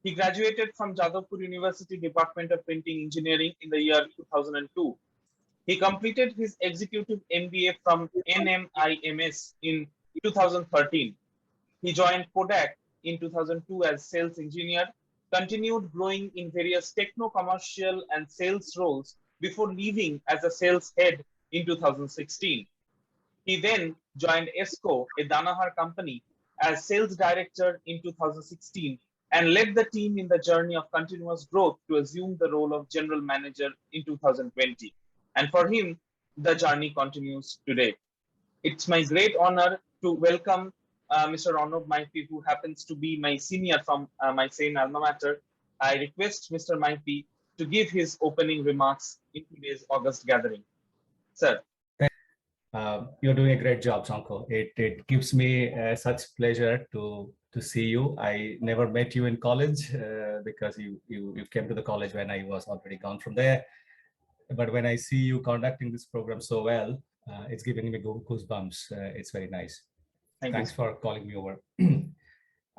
He graduated from Jadavpur University Department of Printing Engineering in the year 2002. He completed his executive MBA from NMIMS in 2013. He joined Kodak in 2002 as sales engineer, continued growing in various techno-commercial and sales roles before leaving as a sales head in 2016. He then joined ESCO, a Danahar company, as sales director in 2016 and led the team in the journey of continuous growth to assume the role of general manager in 2020. And for him, the journey continues today. It's my great honor to welcome Mr. Arnob Maiti, who happens to be my senior from my same alma mater. I request Mr. Maiti to give his opening remarks in today's August gathering. Sir. You're doing a great job, Sanko. It gives me such pleasure to see you. I never met you in college because you came to the college when I was already gone from there. But when I see you conducting this program so well, it's giving me goosebumps. It's very nice. Thanks for calling me over.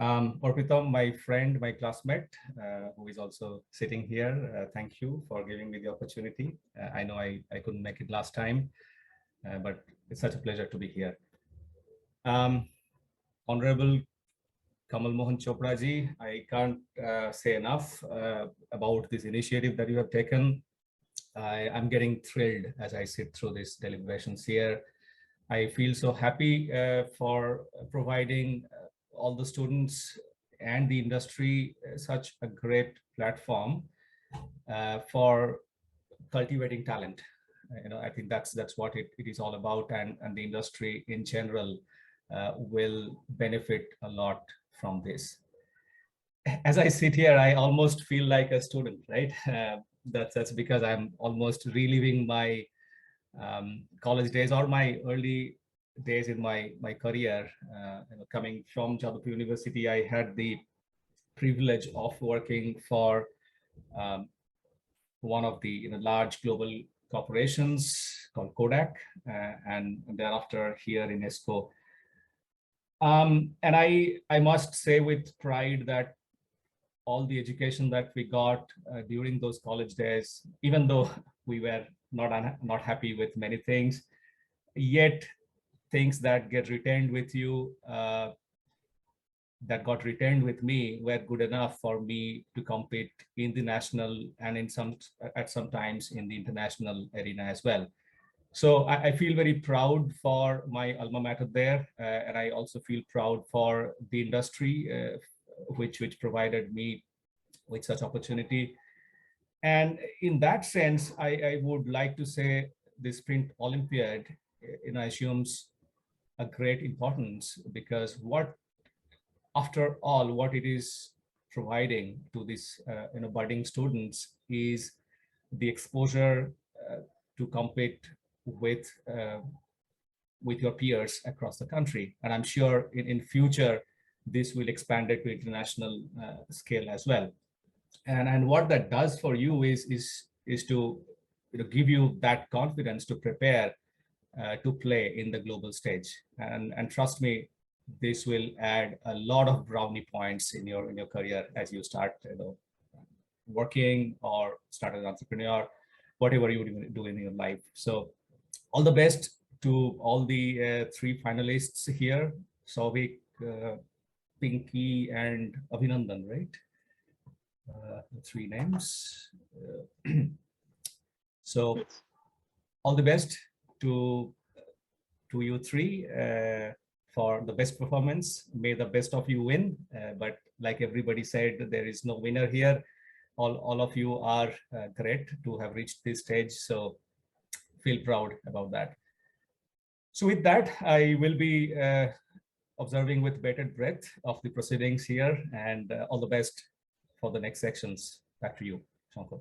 Orpitam, my friend, my classmate, who is also sitting here, thank you for giving me the opportunity. I know I couldn't make it last time, but it's such a pleasure to be here. Honorable Kamal Mohan Chopra ji, I can't say enough about this initiative that you have taken. I'm getting thrilled as I sit through these deliberations here. I feel so happy for providing all the students and the industry such a great platform for cultivating talent. I think that's what it is all about, and the industry in general will benefit a lot from this. As I sit here, I almost feel like a student, right? That's because I'm almost reliving my college days or my early days in my career. Coming from Jadavpur University, I had the privilege of working for one of the large global corporations called Kodak, and thereafter here in ESCO. And I must say with pride that all the education that we got during those college days, even though we were not happy with many things, yet things that get retained with you, that got retained with me, were good enough for me to compete in the national and at some times in the international arena as well. So I feel very proud for my alma mater there, and I also feel proud for the industry which provided me with such opportunity. And in that sense, I would like to say this Print Olympiad assumes a great importance, because after all, what it is providing to these budding students is the exposure to compete with your peers across the country. And I'm sure in future, this will expand it to international scale as well. And what that does for you is to give you that confidence to prepare to play in the global stage. And trust me, this will add a lot of brownie points in your career as you start working or start as an entrepreneur, whatever you do in your life. So all the best to all the three finalists here, Souvik, Pinky, and Abhinandan, right? The three names. So all the best to you three for the best performance. May the best of you win. But like everybody said, there is no winner here. All of you are great to have reached this stage. So feel proud about that. So with that, I will be observing with bated breath of the proceedings here, and all the best for the next sections. Back to you, Shankar.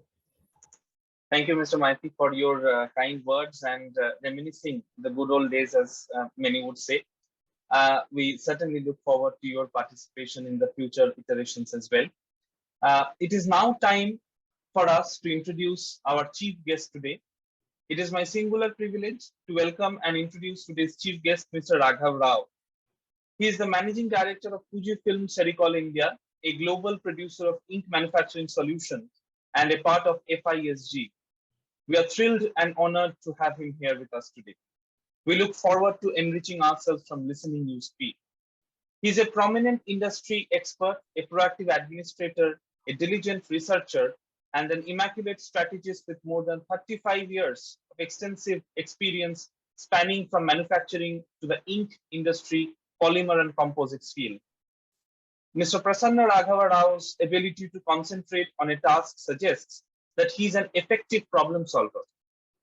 Thank you, Mr. Maiti, for your kind words and reminiscing the good old days, as many would say. We certainly look forward to your participation in the future iterations as well. It is now time for us to introduce our chief guest today. It is my singular privilege to welcome and introduce today's chief guest, Mr. Raghav Rao. He is the managing director of Fujifilm Sericol India, a global producer of ink manufacturing solutions and a part of FISG. We are thrilled and honored to have him here with us today. We look forward to enriching ourselves from listening you speak. He is a prominent industry expert, a proactive administrator, a diligent researcher, and an immaculate strategist with more than 35 years of extensive experience spanning from manufacturing to the ink industry, polymer and composites field. Mr. Prasanna Raghava Rao's ability to concentrate on a task suggests that he is an effective problem solver.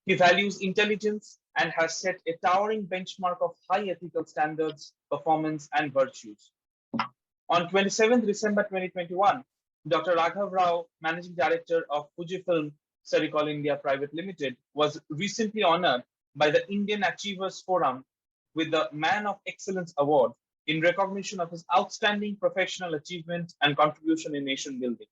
He values intelligence and has set a towering benchmark of high ethical standards, performance, and virtues. On 27th December 2021, Dr. Raghav Rao, Managing Director of Fujifilm Sericol India Private Limited, was recently honored by the Indian Achievers Forum with the Man of Excellence Award in recognition of his outstanding professional achievement and contribution in nation building.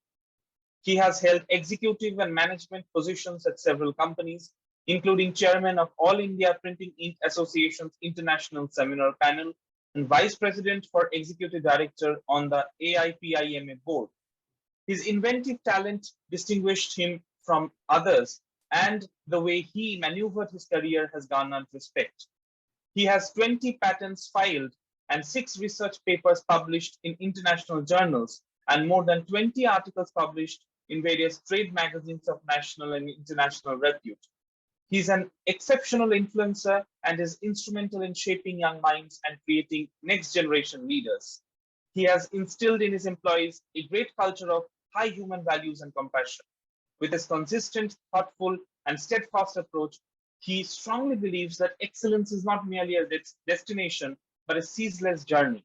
He has held executive and management positions at several companies, including chairman of All India Printing Ink Association's International Seminar Panel and vice president for executive director on the AIPIMA board. His inventive talent distinguished him from others, and the way he maneuvered his career has garnered respect. He has 20 patents filed and 6 research papers published in international journals and more than 20 articles published in various trade magazines of national and international repute. He's an exceptional influencer and is instrumental in shaping young minds and creating next generation leaders. He has instilled in his employees a great culture of high human values and compassion. With his consistent, thoughtful, and steadfast approach, he strongly believes that excellence is not merely a destination, but a ceaseless journey.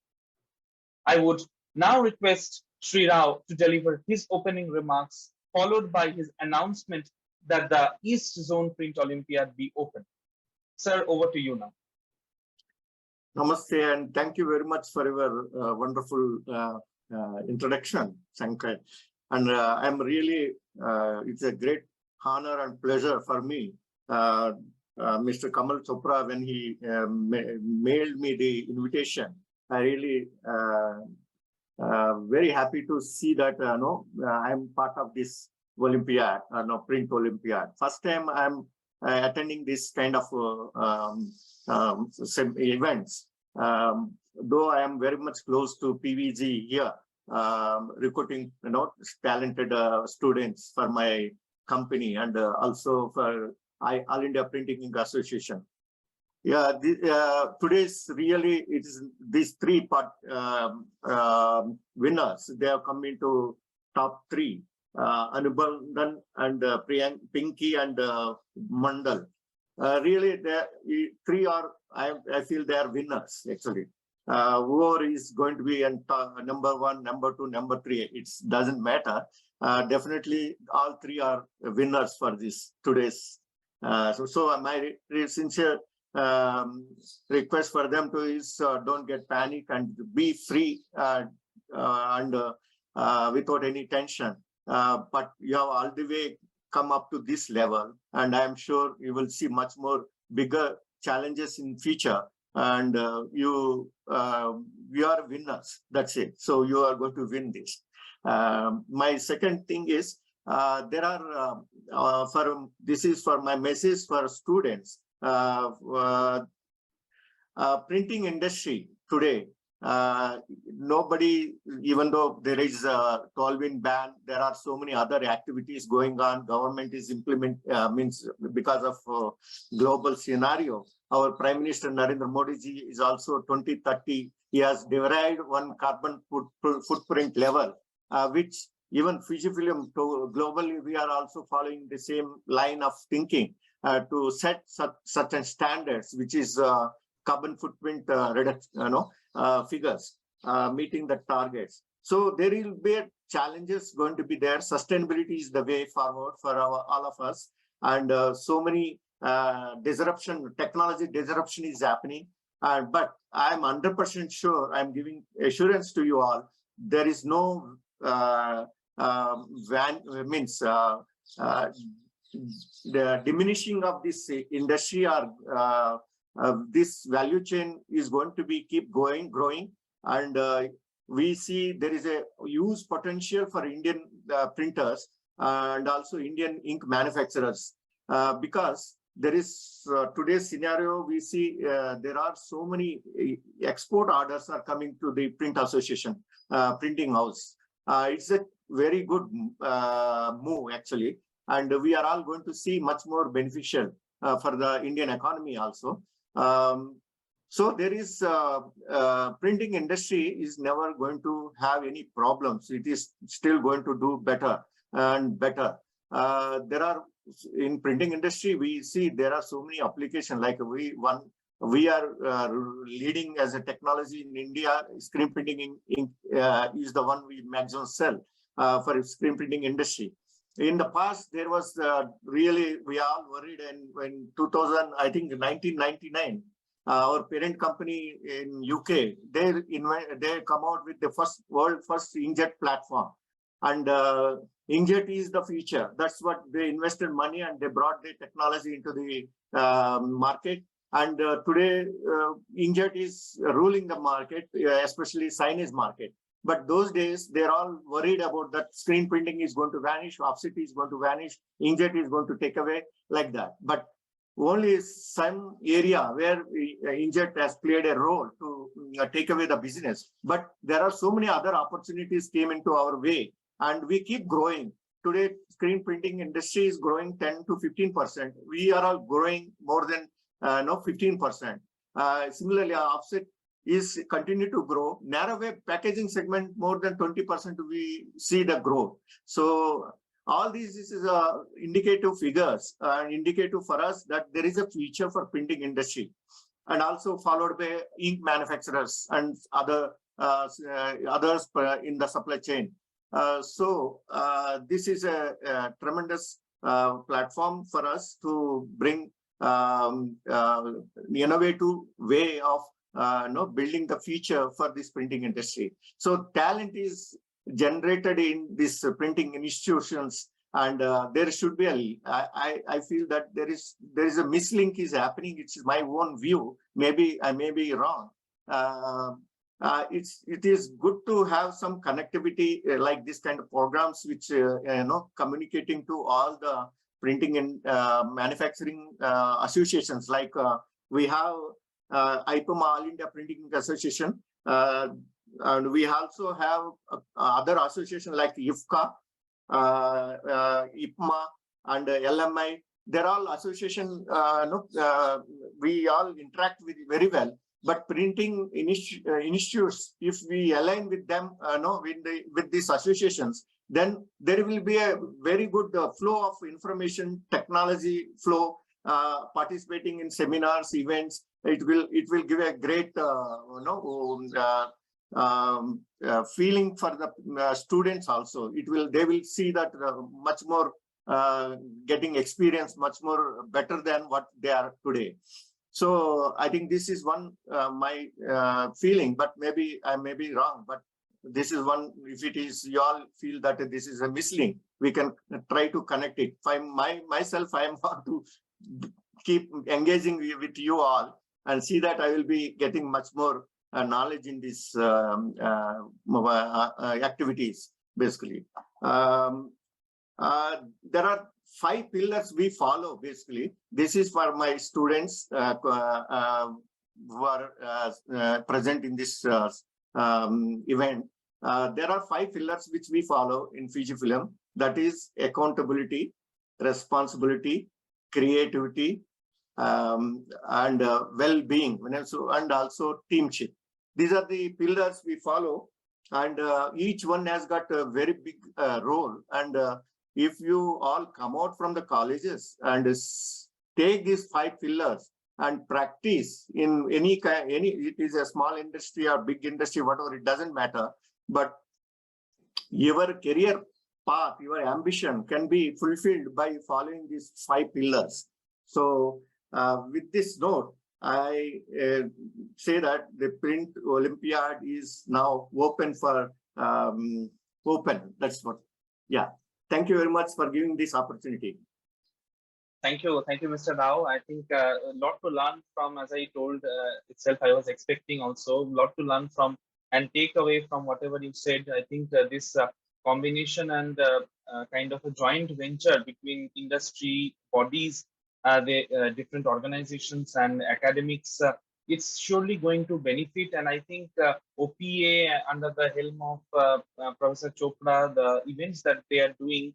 I would now request Sri Rao to deliver his opening remarks, followed by his announcement that the East Zone Print Olympiad be open. Sir, over to you now. Namaste, and thank you very much for your wonderful introduction, Shankar. And I'm really, it's a great honor and pleasure for me. Mr. Kamal Chopra, when he mailed me the invitation, I really very happy to see that I'm part of this Olympiad, Print Olympiad. First time I'm attending this kind of events. Though I am very much close to PVG here, recruiting talented students for my company and also for All India Printing Ink Association. Yeah, today's really it is these 3 winners. They have come into top 3. Anubandhan and Pinky and Mandal. Really, 3 are, I feel they are winners actually. Whoever is going to be in number 1, number 2, number 3, it doesn't matter. Definitely, all 3 are winners for this today's. So my sincere request for them to is don't get panic and be free and without any tension. But you have all the way come up to this level, and I am sure you will see much more bigger challenges in future. And you are winners. That's it. So you are going to win this. My second thing is there are this is for my message for students. Printing industry today. Nobody, even though there is a 12-in ban, there are so many other activities going on. Government is means because of global scenario. Our Prime Minister Narendra Modi ji is also 2030. He has derived one carbon footprint level, which even Fujifilm globally we are also following the same line of thinking. to set certain standards, which is carbon footprint reduction, figures, meeting the targets. So there will be challenges going to be there. Sustainability is the way forward for all of us. And so many technology disruption is happening. But I'm 100% sure, I'm giving assurance to you all, there is no the diminishing of this industry or this value chain is going to be keep growing. And we see there is a huge potential for Indian printers and also Indian ink manufacturers, because there is today's scenario, we see there are so many export orders are coming to the Print Association, printing house. It's a very good move actually, and we are all going to see much more beneficial for the Indian economy also. So there is printing industry is never going to have any problems. It is still going to do better and better. There are in printing industry, we see there are so many applications. Like we are leading as a technology in India. Screen printing is the one we maximum sell for screen printing industry. In the past, there was really, we all worried, and when 2000, I think 1999, our parent company in UK, they come out with the world first inkjet platform, and inkjet is the future. That's what they invested money, and they brought the technology into the market. And today, inkjet is ruling the market, especially signage market. But those days, they're all worried about that screen printing is going to vanish, offset is going to vanish, inkjet is going to take away, like that. But only some area where inkjet has played a role to take away the business. But there are so many other opportunities came into our way, and we keep growing. Today, screen printing industry is growing 10 to 15%. We are all growing more than 15%. Similarly, offset is continue to grow. Narrow wave packaging segment more than 20%. We see the growth. So all these is indicative figures, indicative for us that there is a future for printing industry, and also followed by ink manufacturers and others in the supply chain. So this is a tremendous platform for us to bring innovative way of building the future for this printing industry. So talent is generated in these printing institutions, and there should be I feel that there is a mislink is happening. It's my own view. Maybe I may be wrong. It is good to have some connectivity like this kind of programs, which communicating to all the printing and manufacturing associations. Like we have IPMA, All India Printing Association, and we also have other associations like IFCA, IPMA, and LMI. They're all association. We all interact with very well. But printing institutes, if we align with them, with these associations, then there will be a very good flow of information, technology flow, participating in seminars, events. It will give a great feeling for the students also. They will see that much more getting experience much more better than what they are today. So I think this is one my feeling, but maybe I may be wrong. But this is one. If it is you all feel that this is a mislink, we can try to connect it. If myself, I am want to keep engaging with you all and see that I will be getting much more knowledge in these activities. Basically, there are 5 pillars we follow. Basically, this is for my students who are present in this event. There are 5 pillars which we follow in Fujifilm. That is accountability, responsibility, creativity, and well-being, and also teamship. These are the pillars we follow, and each one has got a very big role. And if you all come out from the colleges and take these 5 pillars and practice in any kind, it is a small industry or big industry, whatever, it doesn't matter. But your career path, your ambition can be fulfilled by following these 5 pillars. So with this note, I say that the Print Olympiad is now open for open. That's what. Yeah. Thank you very much for giving this opportunity. Thank you, Mr. Rao. I think a lot to learn from, as I told itself, I was expecting also a lot to learn from and take away from whatever you said. I think this combination and kind of a joint venture between industry bodies, the different organizations and academics, it's surely going to benefit. And I think OPA under the helm of Professor Chopra, the events that they are doing,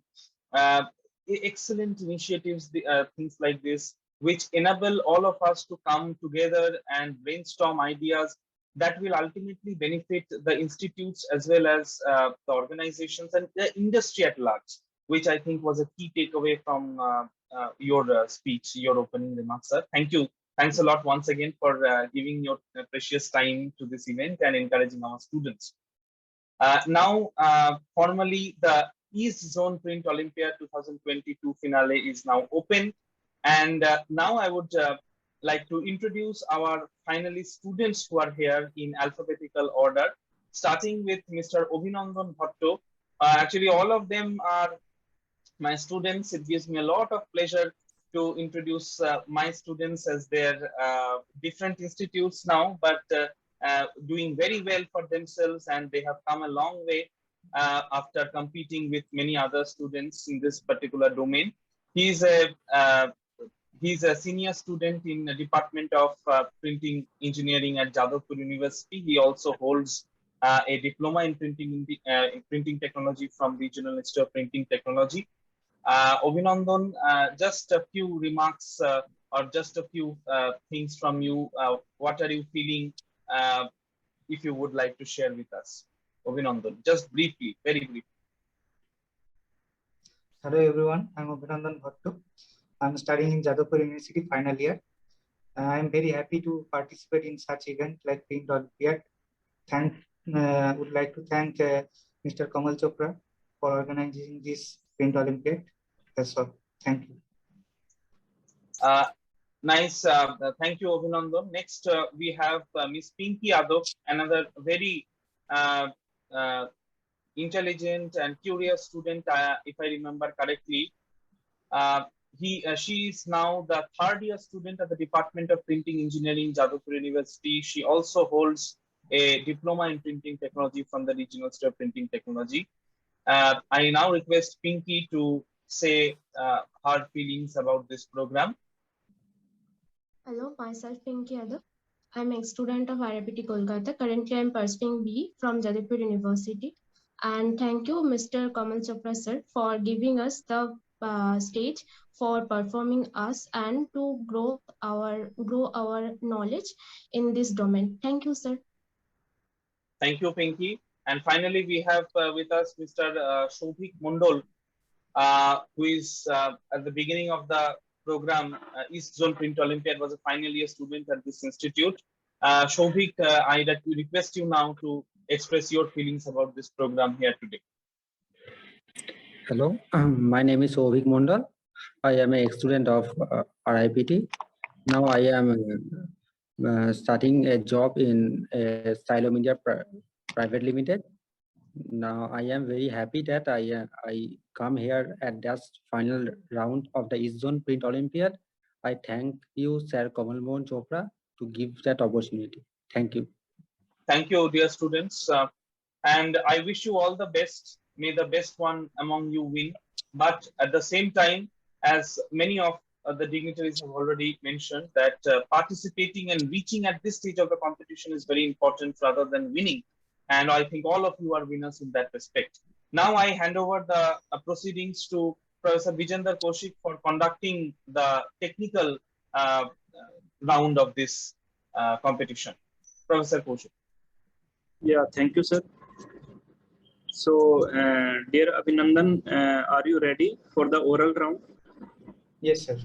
excellent initiatives, things like this, which enable all of us to come together and brainstorm ideas that will ultimately benefit the institutes as well as the organizations and the industry at large, which I think was a key takeaway from your speech, your opening remarks, sir. Thank you. Thanks a lot once again for giving your precious time to this event and encouraging our students. Now, formally, the East Zone Print Olympiad 2022 finale is now open. And now I would like to introduce our finalist students who are here in alphabetical order, starting with Mr. Abhinandan Bhatto. Actually, all of them are my students. It gives me a lot of pleasure to introduce my students as their different institutes now, but doing very well for themselves, and they have come a long way after competing with many other students in this particular domain. He's a senior student in the Department of Printing Engineering at Jadavpur University. He also holds a diploma in printing technology from Regional Institute of Printing Technology. Abhinandan, just a few remarks or just a few things from you. What are you feeling, if you would like to share with us? Abhinandan, just briefly, very briefly. Hello everyone, I'm Abhinandan Bhatto. I'm studying in Jadavpur University final year. I'm very happy to participate in such event like Print Olympiad. Would like to thank Mr. Kamal Chopra for organizing this Print Olympiad. That's all. Thank you. Nice. Thank you, Abhinandan. Next, we have Miss Pinky Adak, another very intelligent and curious student, if I remember correctly. She is now the 3rd year student at the Department of Printing Engineering, Jadavpur University. She also holds a diploma in printing technology from the Regional Institute of Printing Technology. I now request Pinky to say her feelings about this program. Hello, myself Pinky Adak. I'm a student of IIT Kolkata. Currently, I'm pursuing B from Jadavpur University. And thank you, Mr. Kamal Chopra sir, for giving us the stage for performing us and to grow our knowledge in this domain. Thank you, sir. Thank you, Pinky. And finally, we have with us Mr. Shobhik Mondol, who is at the beginning of the program, East Zone Print Olympiad, was a final year student at this institute. Shobhik, I request you now to express your feelings about this program here today. Hello, my name is Shobhik Mondal. I am a student of RIPT. Now I am starting a job in Stylo Media Private Limited. Now I am very happy that I come here at that final round of the East Zone Print Olympiad. I thank you, Sir Kamal Mohan Chopra, to give that opportunity. Thank you. Thank you, dear students. And I wish you all the best. May the best one among you win. But at the same time, as many of the dignitaries have already mentioned, that participating and reaching at this stage of the competition is very important rather than winning. And I think all of you are winners in that respect. Now I hand over the proceedings to Professor Vijender Kaushik for conducting the technical round of this competition. Professor Kaushik. Yeah, thank you, sir. So, dear Abhinandan, are you ready for the oral round? Yes, sir.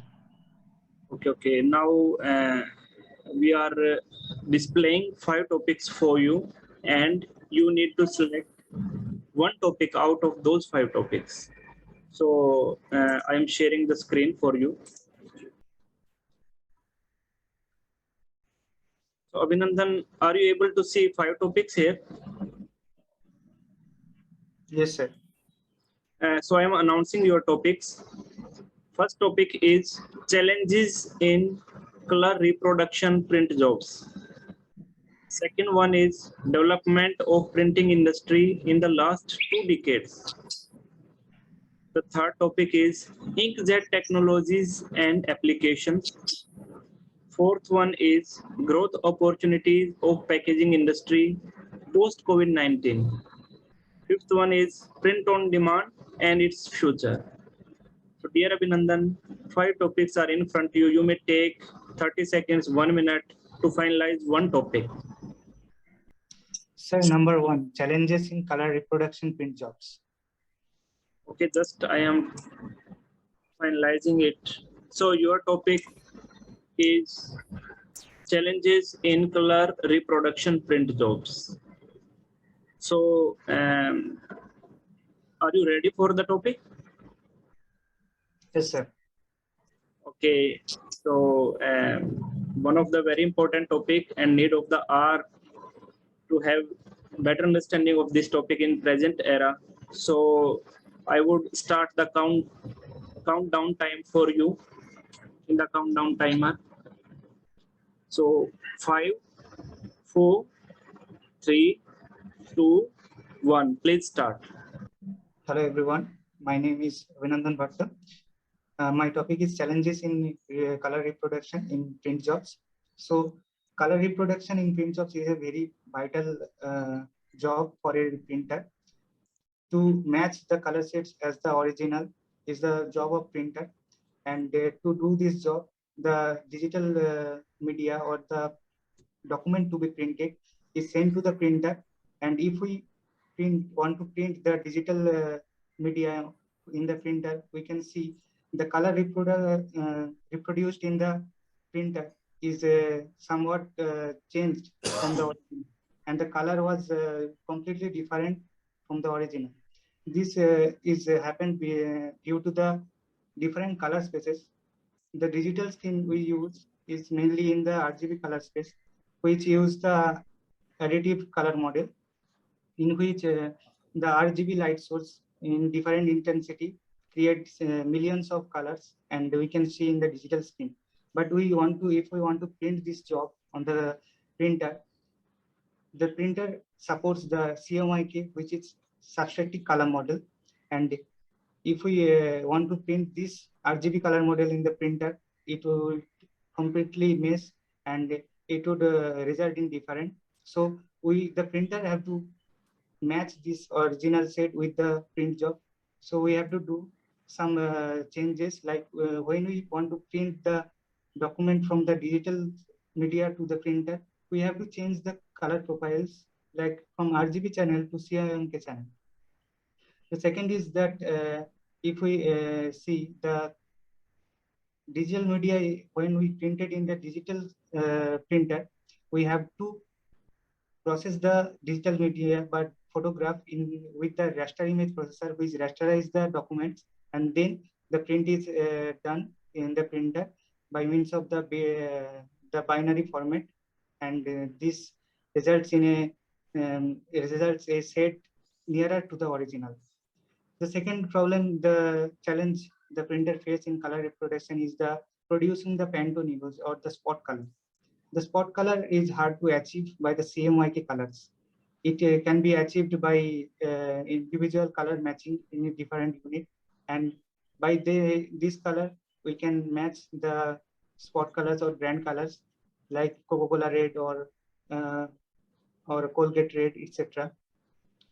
Okay. Now we are displaying 5 topics for you, and you need to select one topic out of those 5 topics. So I am sharing the screen for you. So Abhinandan, are you able to see 5 topics here? Yes, sir. So I am announcing your topics. First topic is challenges in color reproduction print jobs. Second one is development of printing industry in the last 2 decades. The third topic is inkjet technologies and applications. Fourth one is growth opportunities of packaging industry post COVID-19. Fifth one is print on demand and its future. So dear Abhinandan, 5 topics are in front of you. You may take 30 seconds, 1 minute to finalize one topic. Sir, number 1, challenges in color reproduction print jobs. Okay, just I am finalizing it. So your topic is challenges in color reproduction print jobs. So are you ready for the topic? Yes, sir. Okay, so one of the very important topic and need of the hour to have better understanding of this topic in present era. So I would start the countdown time for you in the countdown timer. So 5, 4, 3, 2, 1. Please start. Hello, everyone. My name is Abhinandan Bhatta. My topic is challenges in color reproduction in print jobs. So color reproduction in print jobs is a very vital job for a printer. To match the color sets as the original is the job of printer. And to do this job, the digital media or the document to be printed is sent to the printer. And if we want to print the digital media in the printer, we can see the color reproduced in the printer is somewhat changed from the original, and the color was completely different from the original. This is happened due to the different color spaces. The digital screen we use is mainly in the RGB color space, which use the additive color model, in which the RGB light source in different intensity creates millions of colors, and we can see in the digital screen. But if we want to print this job on the printer supports the CMYK, which is subtractive color model. And if we want to print this RGB color model in the printer, it will completely miss and it would result in different. So the printer have to match this original set with the print job. So we have to do some changes, like when we want to print the document from the digital media to the printer, we have to change the color profiles, like from RGB channel to CMYK channel. The second is that if we see the digital media, when we print it in the digital printer, we have to process the digital media but photograph with the raster image processor, which rasterize the documents, and then the print is done in the printer by means of the binary format, and this results in a set nearer to the original. The second problem, the challenge the printer face in color reproduction is the producing the Pantone image or the spot color. The spot color is hard to achieve by the CMYK colors. It can be achieved by individual color matching in a different unit, and by this color we can match the spot colors or brand colors like Coca-Cola red or Colgate red, etc.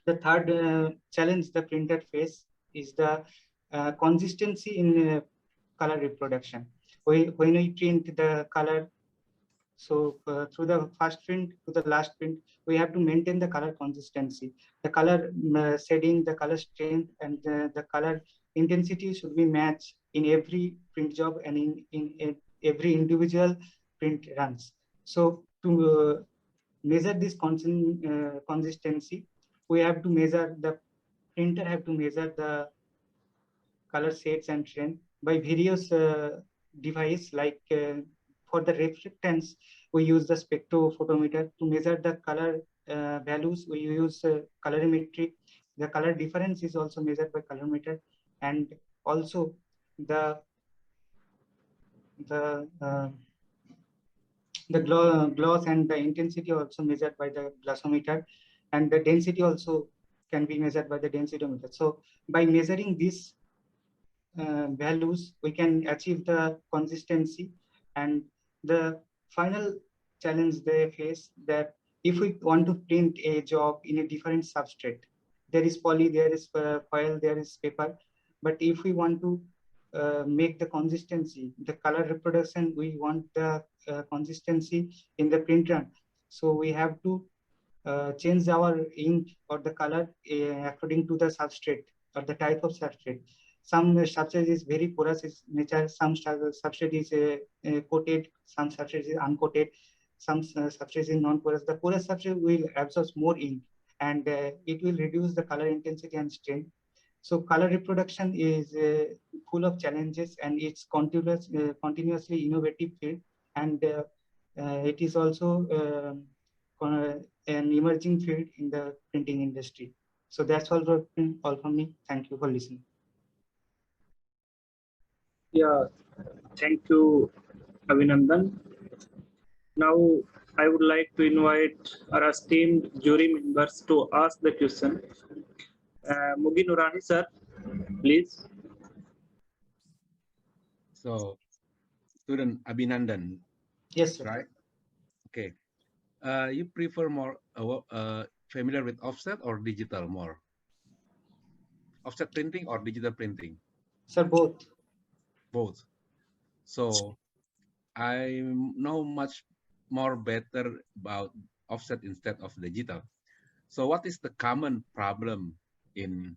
The third challenge the printer face is the consistency in color reproduction. When we print the color, so through the first print to the last print, we have to maintain the color consistency. The color shading, the color strength, and the color intensity should be matched in every print job and in every individual print runs. So to measure this consistency, we have to measure the printer have to measure the color shades and trend by various device like for the reflectance we use the spectrophotometer. To measure the color values we use colorimetry. The color difference is also measured by colorimeter, and also the gloss and the intensity also measured by the glossometer, and the density also can be measured by the densitymeter. So by measuring these values, we can achieve the consistency. And the final challenge they face, that if we want to print a job in a different substrate, there is poly, there is foil, there is paper, but if we want to make the consistency, the color reproduction, we want the consistency in the print run. So we have to change our ink or the color according to the substrate or the type of substrate. Some substrate is very porous in nature, some substrate is coated, some substrate is uncoated, some substrate is non-porous. The porous substrate will absorb more ink, and it will reduce the color intensity and strain. So color reproduction is full of challenges, and it's continuously innovative field, and it is also an emerging field in the printing industry. So that's all from me. Thank you for listening. Yeah, thank you, Abhinandan. Now, I would like to invite our esteemed jury members to ask the question. Mugi Nurani, sir, please. So, student Abhinandan. Yes, sir. Right? Okay. You prefer more familiar with offset or digital more? Offset printing or digital printing? Sir, both. Both. So I know much more better about offset instead of digital. So what is the common problem in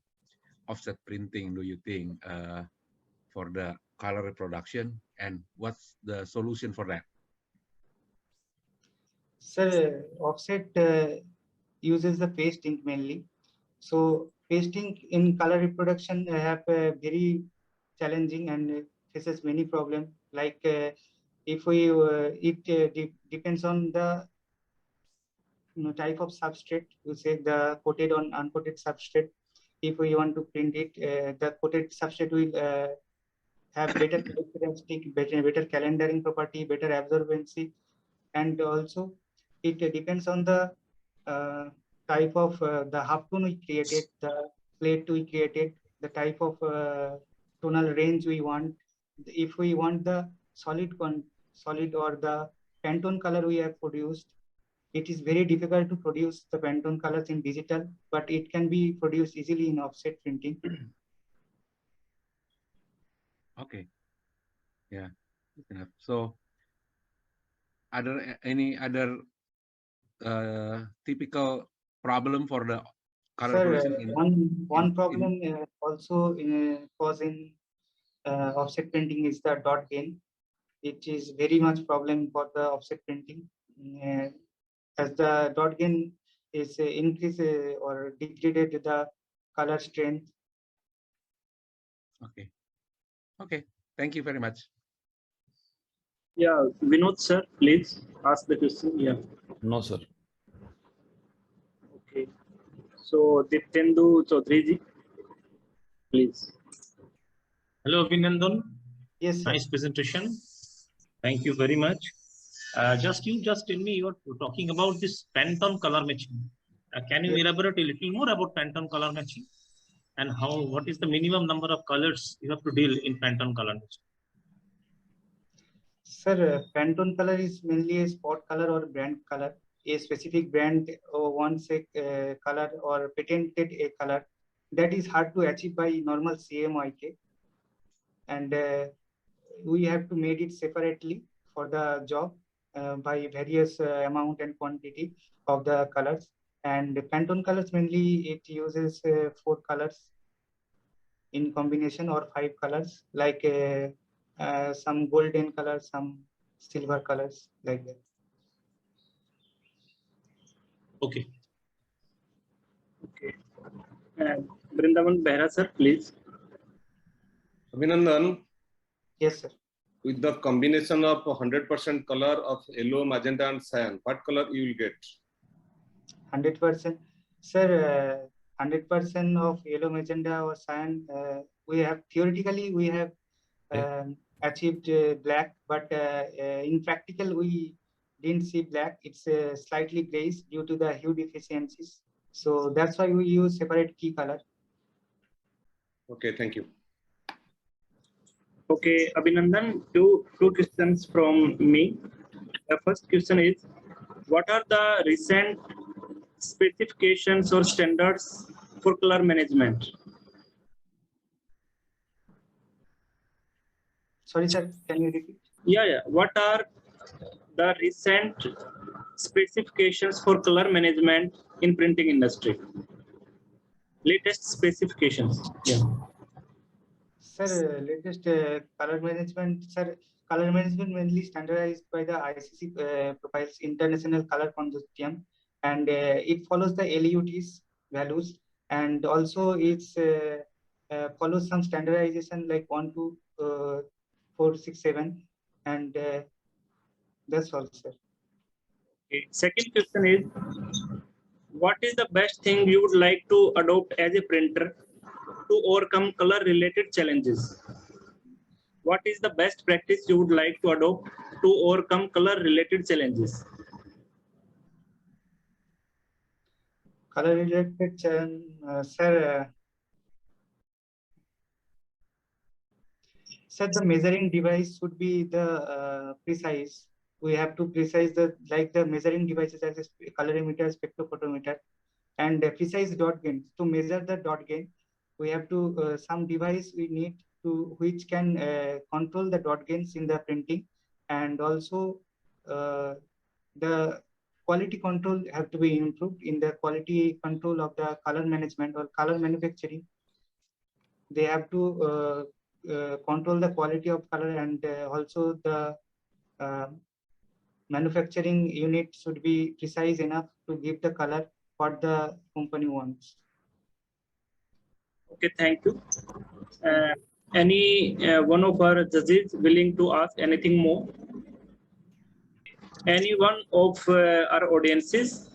offset printing, do you think, for the color reproduction, and what's the solution for that? Sir, offset uses the paste ink mainly. So paste ink in color reproduction have very challenging and faces many problems. Like if we depends on the type of substrate. You say the coated or uncoated substrate. If we want to print it, the coated substrate will have better characteristic, better calendaring property, better absorbency, and also it depends on the type of the half tone we created, the plate we created, the type of tonal range we want. If we want the solid or the Pantone color we have produced, it is very difficult to produce the Pantone colors in digital, but it can be produced easily in offset printing. Okay. Yeah. Enough. So, are there any other typical problem for the color Sir, reproduction? one problem also cause in offset printing is the dot gain. It is very much problem for the offset printing, as the dot gain is increase or degraded the color strength. Okay. Okay. Thank you very much. Yeah, Vinod, sir, please ask the question. Yeah. No, sir. Okay. So Diptendu Chaudhary, please. Hello, Abhinandan. Yes, sir. Nice presentation. Thank you very much. Just tell me, you're talking about this Pantone color matching. Can you elaborate a little more about Pantone color matching, and what is the minimum number of colors you have to deal in Pantone color matching? Sir, Pantone color is mainly a spot color or brand color. A specific brand wants a color or patented a color that is hard to achieve by normal CMYK, and we have to make it separately for the job by various amount and quantity of the colors. And Pantone colors mainly it uses 4 colors in combination or 5 colors, like some golden colors, some silver colors, like that. Okay. Okay. Brindavan Behra, sir, please. Abhinandan, Yes, sir. with the combination of 100% color of yellow, magenta, and cyan, what color you will get? 100%. Sir, 100% of yellow, magenta, or cyan, we have theoretically we have achieved black, but in practical we didn't see black. It's slightly grayish due to the hue deficiencies. So that's why we use separate key color. Okay, thank you. Okay, Abhinandan, two questions from me. The first question is, what are the recent specifications or standards for color management? Sorry, sir, can you repeat? Yeah. What are the recent specifications for color management in printing industry? Latest specifications. Yeah. Sir, latest color management, sir, color management mainly standardized by the ICC profiles International Color Consortium, and it follows the LUT's values, and also it's follows some standardization like 1, 2, 4, 6, 7, and that's all, sir. Okay. Second question is, what is the best thing you would like to adopt as a printer to overcome color related challenges? What is the best practice you would like to adopt to overcome color related challenges? Color related challenge, sir. Sir, the measuring device should be the precise. We have to precise the measuring devices as a colorimeter, spectrophotometer, and precise dot gain. To measure the dot gain, we have to some device we need to which can control the dot gains in the printing, and also the quality control have to be improved in the quality control of the color management or color manufacturing. They have to control the quality of color, and also the manufacturing unit should be precise enough to give the color what the company wants. Okay, thank you. Any one of our judges willing to ask anything more? Any one of our audiences?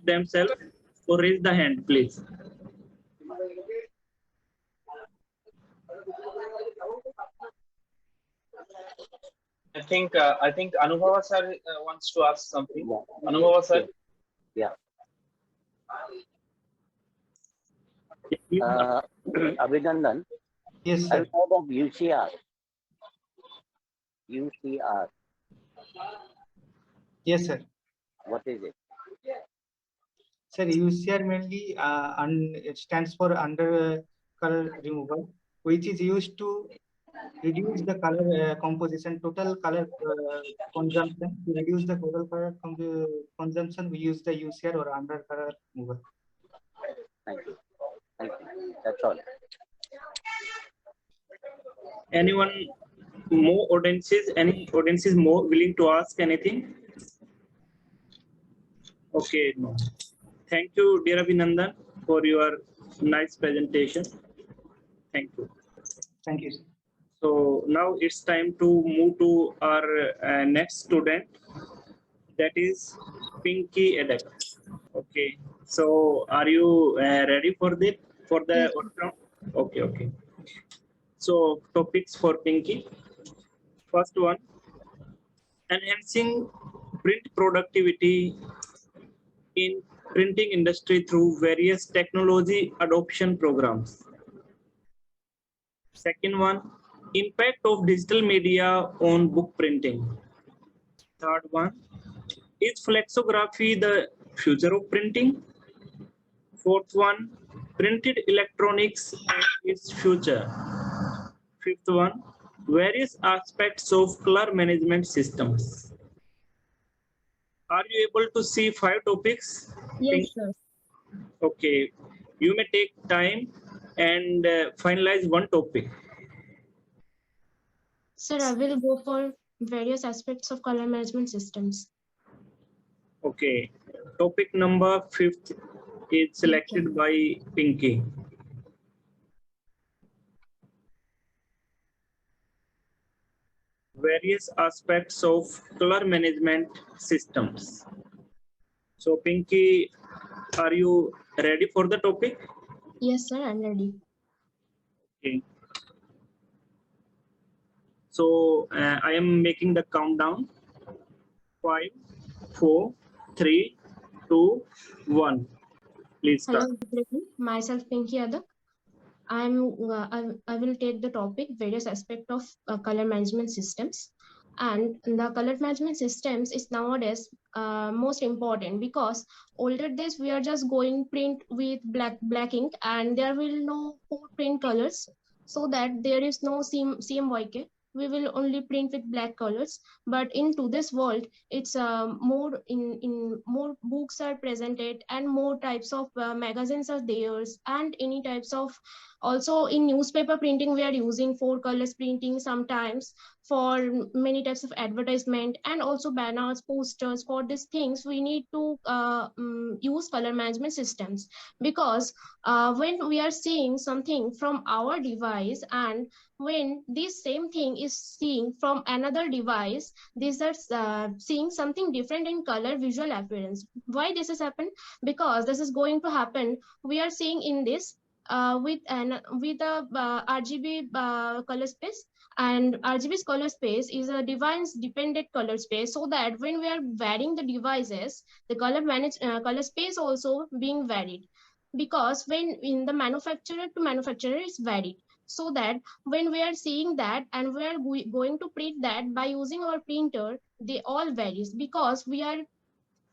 Themselves or raise the hand, please. I think Anubhava sir wants to ask something. Anubhava sir. Yeah. Abhinandan. Yes, sir. I've heard of UCR. UCR. Yes, sir. What is it? Sir, UCR mainly it stands for under color removal, which is used to reduce the color composition, total color consumption. To reduce the total color consumption, we use the UCR or under color removal. Thank you. Thank you. That's all. Anyone more audiences? Any audiences more willing to ask anything? Okay. Thank you, dear Abhinandan, for your nice presentation. Thank you. Thank you. So now it's time to move to our next student, that is Pinky Adak. Okay. So are you ready for the workshop? Okay. So topics for Pinky. First one, enhancing print productivity in printing industry through various technology adoption programs. Second one, impact of digital media on book printing. Third one, is flexography the future of printing? Fourth one, printed electronics and its future. Fifth one, various aspects of color management systems. Are you able to see 5 topics? Yes, sir. Okay. You may take time and finalize one topic. Sir, I will go for various aspects of color management systems. Okay. Topic number 5th is selected by Pinky. Various aspects of color management systems. So Pinky, are you ready for the topic? Yes, sir, I'm ready. Okay. So I am making the countdown. 5, 4, 3, 2, 1. Please start. Hello, everyone. Myself Pinky Adak. I will take the topic various aspects of color management systems. And the color management systems is nowadays most important, because older days we are just going print with black ink, and there will no print colors, so that there is no CMYK. We will only print with black colors. But in today's world, it's more more books are presented, and more types of magazines are there, and any types of, also in newspaper printing we are using 4 colors printing sometimes for many types of advertisement, and also banners, posters. For these things we need to use color management systems, because when we are seeing something from our device, and when this same thing is seen from another device, these are seeing something different in color visual appearance. Why this has happened? Because this is going to happen, we are seeing in this with a RGB color space, and RGB's color space is a device dependent color space, so that when we are varying the devices, the color space also being varied, because when in the manufacturer to manufacturer is varied, so that when we are seeing that and we are going to print that by using our printer, they all varies, because we are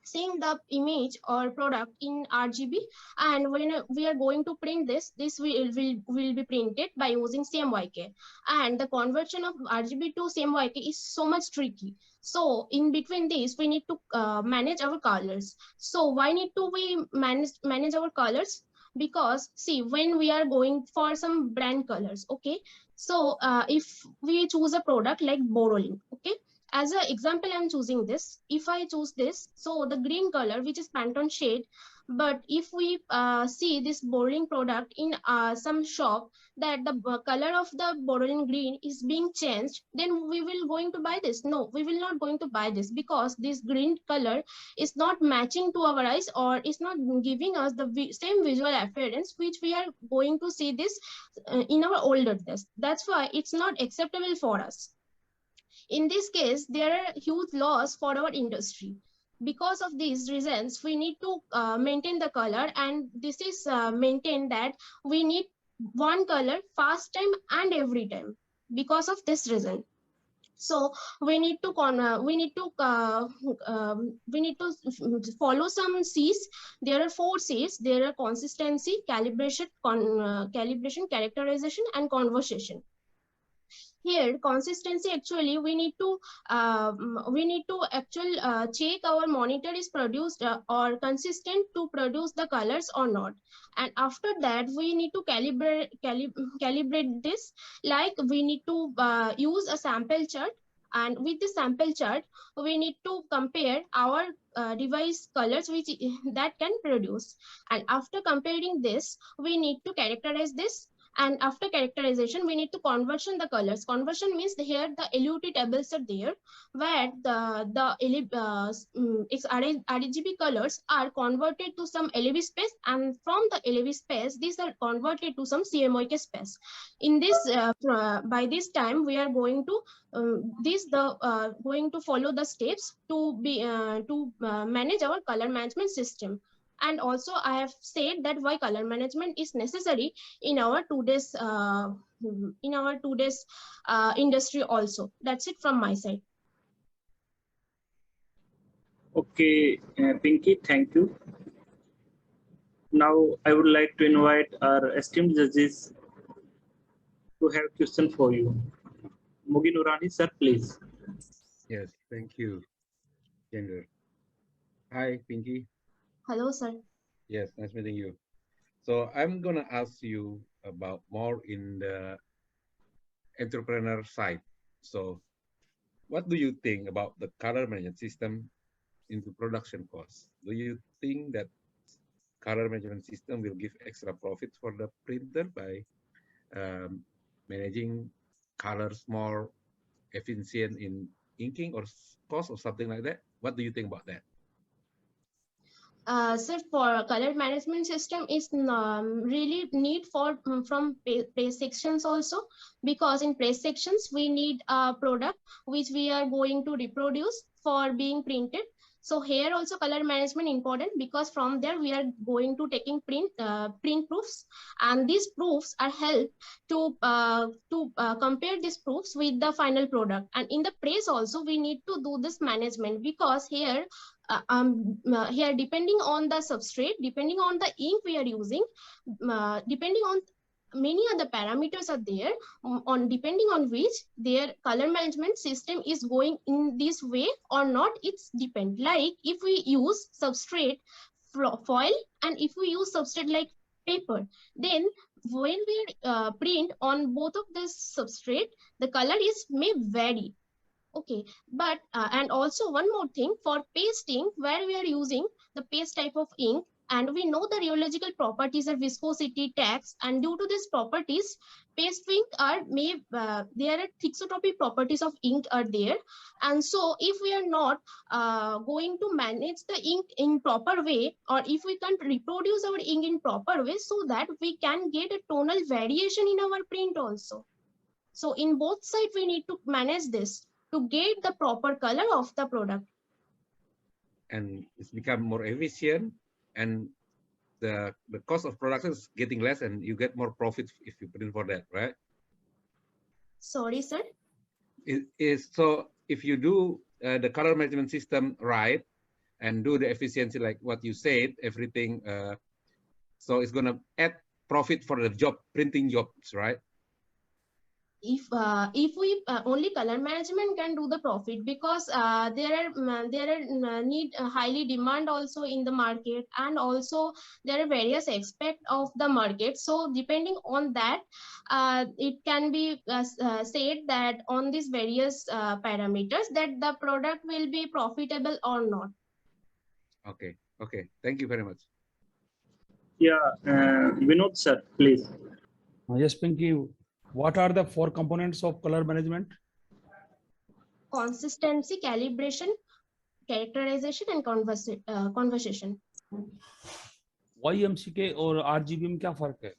seeing the image or product in RGB, and when we are going to print this will be printed by using CMYK, and the conversion of RGB to CMYK is so much tricky. So in between this we need to manage our colors. So why need to we manage our colors? Because see, when we are going for some brand colors, okay, so if we choose a product like Borolin, okay, as an example I'm choosing this. If I choose this, so the green color, which is Pantone shade, but if we see this Borolin product in some shop, that the color of the Borolin green is being changed, then we will going to buy this? No, we will not going to buy this, because this green color is not matching to our eyes, or is not giving us the same visual appearance which we are going to see this in our older days. That's why it's not acceptable for us. In this case, there are huge loss for our industry. Because of these reasons, we need to maintain the color, and this is maintained that we need one color fast time and every time, because of this reason. So we need to follow some C's. There are 4 C's. There are consistency, calibration, characterization, and conversation. Here consistency, actually we need to check our monitor is produced or consistent to produce the colors or not, and after that we need to calibrate this, like we need to use a sample chart, and with the sample chart we need to compare our device colors which that can produce, and after comparing this we need to characterize this, and after characterization we need to conversion the colors. Conversion means here the LUT tables are there, where RGB colors are converted to some LEV space, and from the LEV space these are converted to some CMYK space. In this by this time we are going to going to follow the steps to manage our color management system. And also I have said that why color management is necessary in our today's industry also. That's it from my side. Okay, Pinky, thank you. Now I would like to invite our esteemed judges to have question for you. Mugi Nurani, sir, please. Yes, thank you, Gender. Hi, Pinky. Hello, sir. Yes, nice meeting you. So I'm gonna ask you about more in the entrepreneur side. So what do you think about the color management system into production costs? Do you think that color management system will give extra profits for the printer by managing colors more efficient in inking or cost or something like that? What do you think about that? So for color management system is really need for from press sections also, because in press sections we need a product which we are going to reproduce for being printed. So here also color management important, because from there we are going to taking print proofs, and these proofs are help to compare these proofs with the final product. And in the press also we need to do this management, because here here depending on the substrate, depending on the ink we are using, depending on many other parameters are there, on depending on which their color management system is going in this way or not. It's depend, like if we use substrate foil and if we use substrate like paper, then when we print on both of this substrate, the color is may vary. Okay, but and also one more thing, for pasting, where we are using the paste type of ink, and we know the rheological properties are viscosity, tax, and due to these properties, paste ink are there are thixotropy properties of ink are there. And so if we are not going to manage the ink in proper way, or if we can't reproduce our ink in proper way, so that we can get a tonal variation in our print also. So in both sides we need to manage this to get the proper color of the product. And it's become more efficient, and the cost of production is getting less, and you get more profit if you print for that, right? Sorry, sir. So if you do the color management system right and do the efficiency like what you said, everything, so it's gonna add profit for the job, printing jobs, right? If we only color management can do the profit, because there are need highly demand also in the market, and also there are various aspects of the market. So depending on that, it can be said that on these various parameters that the product will be profitable or not. Okay, okay, thank you very much. Yeah, Vinod sir, please. Yes, Pinky, what are the 4 components of color management? Consistency, calibration, characterization, and conversation. YMCK और RGB में क्या फर्क है?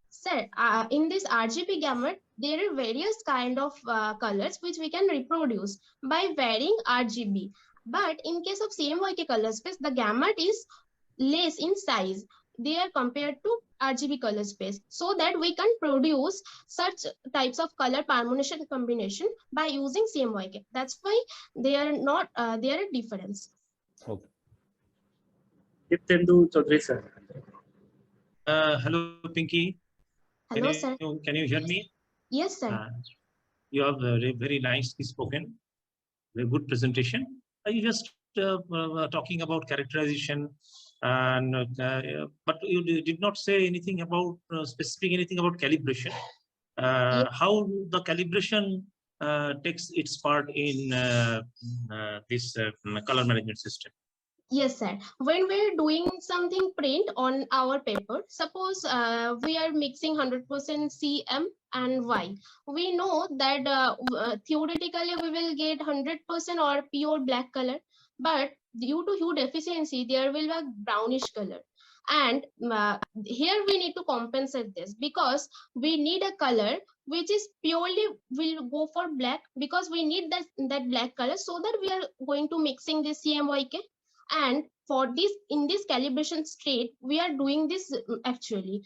Sir, in this RGB gamut, there are various kind of colors which we can reproduce by varying RGB. But in case of CMYK color space, the gamut is less in size. They are compared to RGB color space, so that we can produce such types of color permutation combination by using CMYK. That's why they are not there are difference. Okay. Diptendu Chaudhary sir. Hello, Pinky. Hello, sir. Can you hear me? Yes, sir. You have very nicely spoken. Very good presentation. You just talking about characterization, and but you did not say anything about specific anything about calibration. How the calibration takes its part in this color management system? Yes, sir. When we're doing something print on our paper, suppose we are mixing 100% CM and Y. We know that theoretically we will get 100% or pure black color, but due to hue deficiency, there will be a brownish color. And here we need to compensate this, because we need a color which is purely will go for black, because we need that black color, so that we are going to mixing this CMYK. And for this, in this calibration state, we are doing this actually.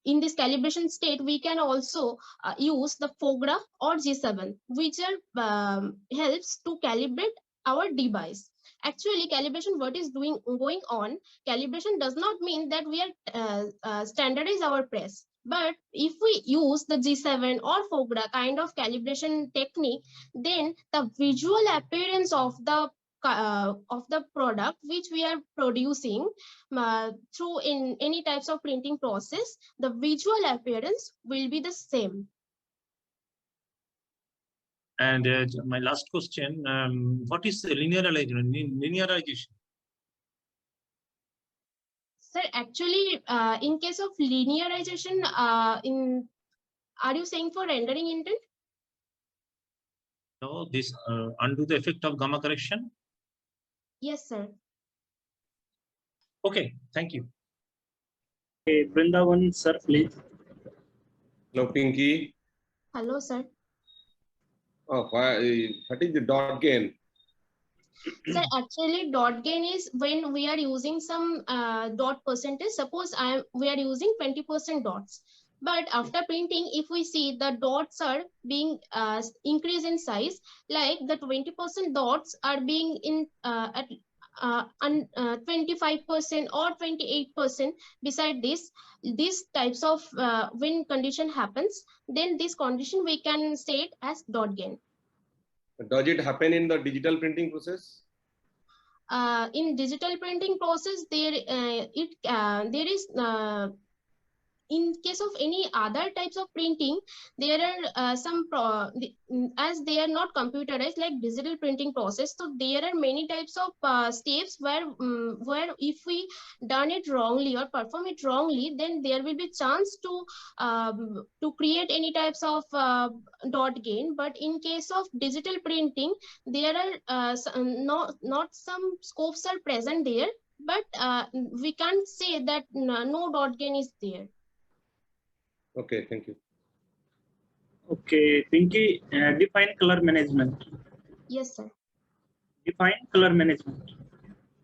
In this calibration state, we can also use the FOGRA or G7, which are helps to calibrate our device. Actually, calibration, what is going on, calibration does not mean that we are standardize our press. But if we use the G7 or FOGRA kind of calibration technique, then the visual appearance of the of the product which we are producing through in any types of printing process, the visual appearance will be the same. And my last question, what is linearization? Sir, actually, in case of linearization, are you saying for rendering intent? No, this undo the effect of gamma correction. Yes, sir. Okay, thank you. Okay, Brindavan, sir, please. Hello, Pinky. Hello, sir. Oh, what is the dot gain? Sir, actually, dot gain is when we are using some dot percentage. Suppose we are using 20% dots. But after printing, if we see the dots are being increased in size, like the 20% dots are being in at 25% or 28%. Beside this, these types of when condition happens, then this condition we can say it as dot gain. Does it happen in the digital printing process? In digital printing process, there is in case of any other types of printing, there are as they are not computerized like digital printing process, so there are many types of steps where if we done it wrongly or perform it wrongly, then there will be chance to create any types of dot gain. But in case of digital printing, there are not some scopes are present there, but we can't say that no dot gain is there. Okay, thank you. Okay, Pinky, define color management. Yes, sir. Define color management.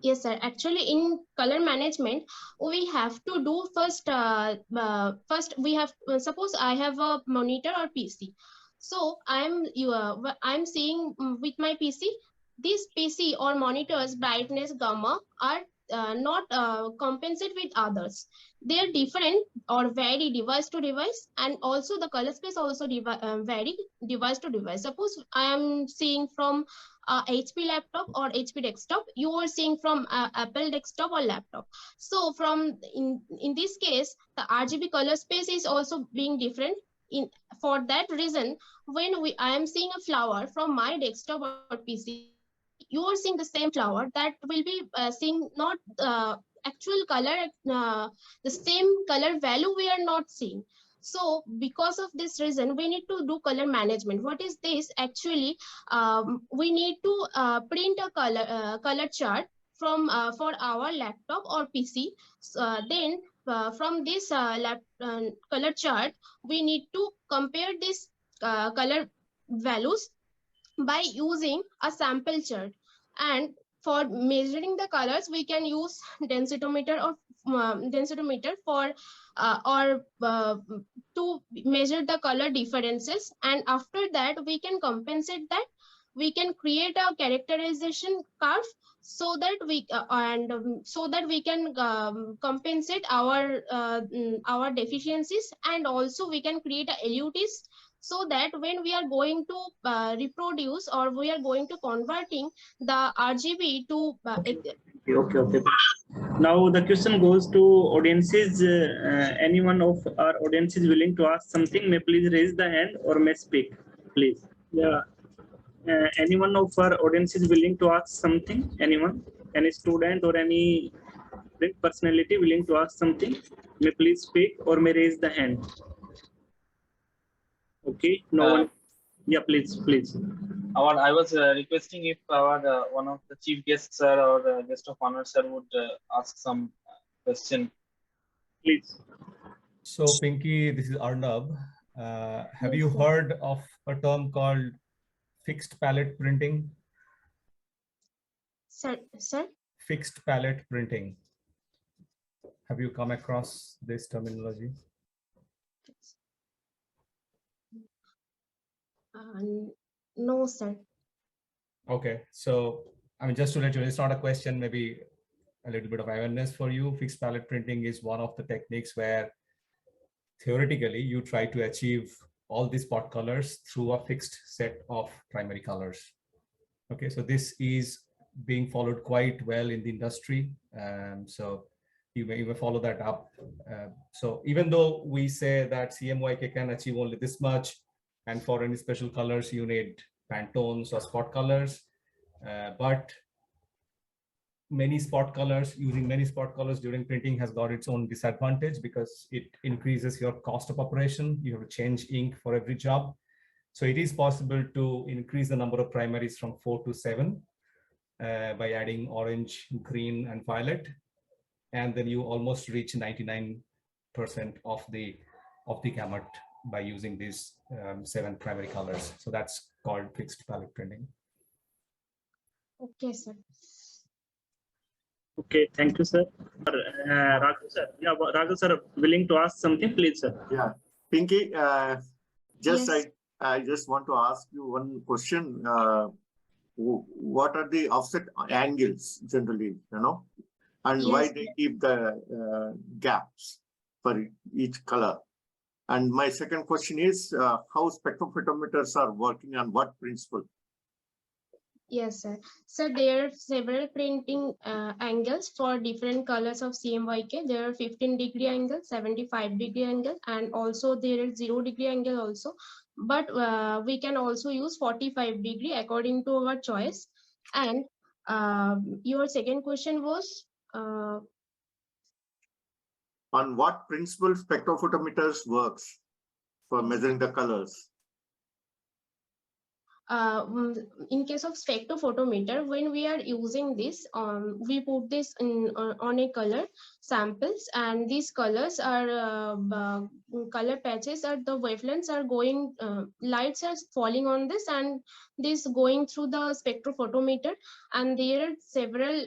Yes, sir. Actually, in color management, we have to do first. First, we have suppose I have a monitor or PC. So I'm seeing with my PC. This PC or monitors brightness gamma are not compensate with others. They are different or vary device to device, and also the color space also vary device to device. Suppose I am seeing from HP laptop or HP desktop, you are seeing from Apple desktop or laptop. So from in this case, the RGB color space is also being different. For that reason, when I am seeing a flower from my desktop or PC, you are seeing the same flower, that will be seeing not actual color, the same color value we are not seeing. So because of this reason, we need to do color management. What is this? Actually, we need to print a color chart from for our laptop or PC. Then from this color chart, we need to compare this color values by using a sample chart. And for measuring the colors, we can use densitometer or densitometer for to measure the color differences. And after that, we can compensate that. We can create a characterization curve so that we can compensate our deficiencies, and also we can create a LUTs, so that when we are going to reproduce or we are going to converting the RGB to Okay. Now the question goes to audiences. Anyone of our audience is willing to ask something, may please raise the hand or may speak, please. Yeah. Anyone of our audience is willing to ask something? Anyone? Any student or any print personality willing to ask something, may please speak or may raise the hand. Okay, no one. Yeah, please. I was requesting if our one of the chief guests, sir, or guest of honor, sir, would ask some question. Please. So, Pinky, this is Arnab. Have you heard of a term called fixed palette printing? Sir? Fixed palette printing. Have you come across this terminology? No, sir. Okay, so I mean, just to let you know, it's not a question, maybe a little bit of awareness for you. Fixed palette printing is one of the techniques where theoretically you try to achieve all these spot colors through a fixed set of primary colors. Okay, so this is being followed quite well in the industry. So you may follow that up. So even though we say that CMYK can achieve only this much, and for any special colors, you need Pantones or spot colors, but using many spot colors during printing has got its own disadvantage because it increases your cost of operation. You have to change ink for every job. So it is possible to increase the number of primaries from 4 to 7 by adding orange, green, and violet. And then you almost reach 99% of the gamut by using these 7 primary colors. So that's called fixed palette printing. Okay, sir. Okay, thank you, sir. Raghu sir, yeah, Raghu sir, willing to ask something, please, sir. Yeah, Pinky, just Yes. I just want to ask you one question. What are the offset angles generally, and why Yes. they keep the gaps for each color? And my second question is how spectrophotometers are working on what principle? Yes, sir. So there are several printing angles for different colors of CMYK. There are 15-degree angle, 75-degree angle, and also there is 0-degree angle also. But we can also use 45-degree according to our choice. And your second question was On what principle spectrophotometers works for measuring the colors? in case of spectrophotometer, when we are using this, we put this in on a color samples, and these colors are color patches, are the wavelengths are going, lights are falling on this, and this going through the spectrophotometer, and there are several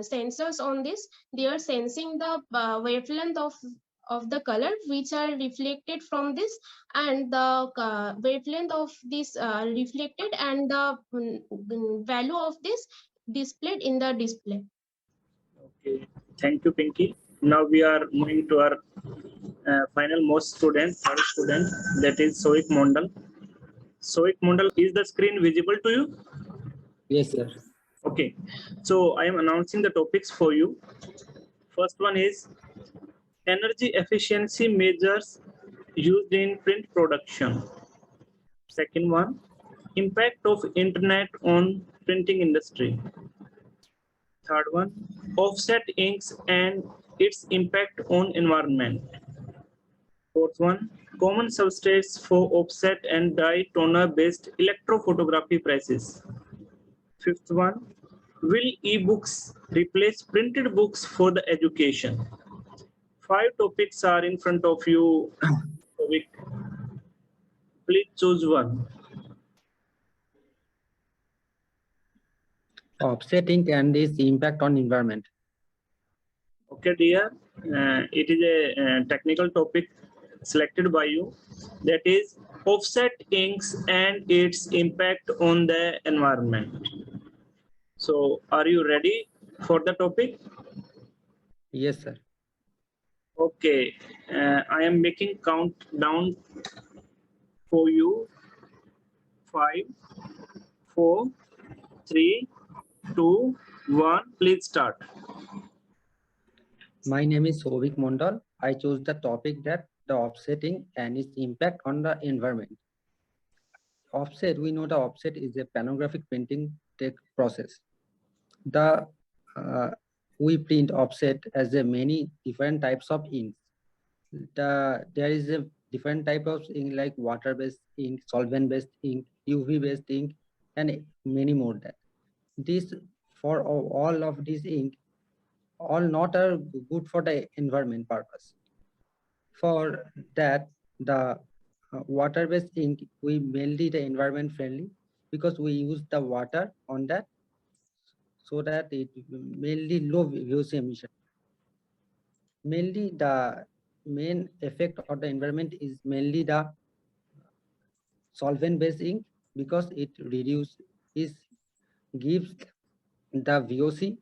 sensors on this. They are sensing the wavelength of the color which are reflected from this, and the wavelength of this reflected, and the value of this displayed in the display. Okay, thank you, Pinky. Now we are moving to our final most student, third student, that is Soik Mondal. Soik Mondal, is the screen visible to you? Yes, sir. Okay, so I am announcing the topics for you. First one is energy efficiency measures used in print production. Second one, impact of internet on printing industry. Third one, offset inks and its impact on environment. Fourth one, common substrates for offset and dye toner based electrophotography presses. Fifth one, will e-books replace printed books for the education? 5 topics are in front of you. Please choose one. Offsetting and its impact on environment. Okay, dear. It is a technical topic selected by you. That is offset inks and its impact on the environment. So, are you ready for the topic? Yes, sir. Okay, I am making countdown for you. 5, 4, 3, 2, 1. Please start. My name is Sovik Mondal. I chose the topic that the offsetting and its impact on the environment. Offset, we know the offset is a panographic printing process. We print offset as a many different types of inks. There is a different type of ink like water-based ink, solvent-based ink, UV-based ink, and many more. That this for all of these ink, all not are good for the environment purpose. For that, the water-based ink, we mainly the environment friendly because we use the water on that, so that it mainly low VOC emission. Mainly the main effect of the environment is mainly the solvent-based ink because it gives the VOC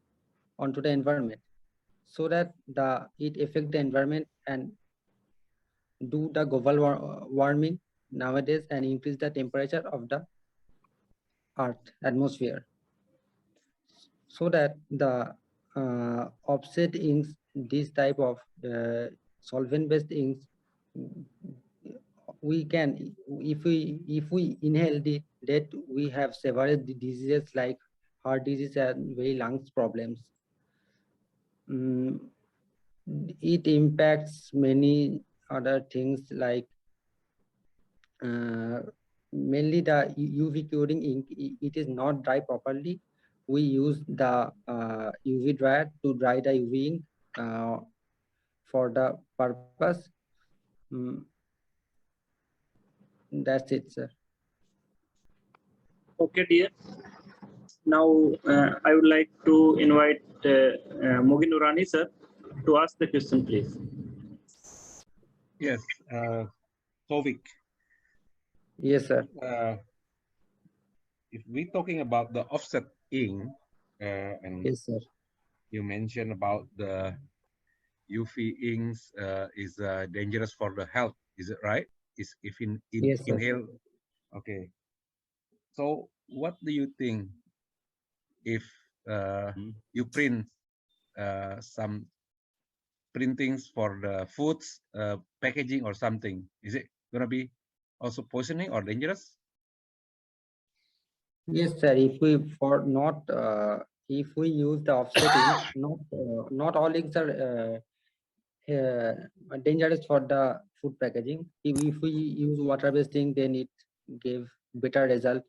onto the environment, so that it affect the environment and do the global warming nowadays and increase the temperature of the earth atmosphere. so that the offset inks, this type of solvent-based inks, we can, if we inhale it, that we have several diseases like heart disease and very lungs problems. It impacts many other things like mainly the UV curing ink. It is not dry properly. We use the UV dryer to dry the UV ink for the purpose. That's it, sir. Okay, dear. Now I would like to invite Mogin Urani, sir, to ask the question, please. Yes, Tovik. Yes, sir. If we're talking about the offset ink, and yes, sir, you mentioned about the UV inks is dangerous for the health. Is it right? Is if yes, sir. inhale? Okay. So what do you think if you print some printings for the foods packaging or something? Is it gonna be also poisoning or dangerous? Yes, sir. If we for not if we use the offset inks, not all inks are dangerous for the food packaging. If we use water-based ink, then it gives better result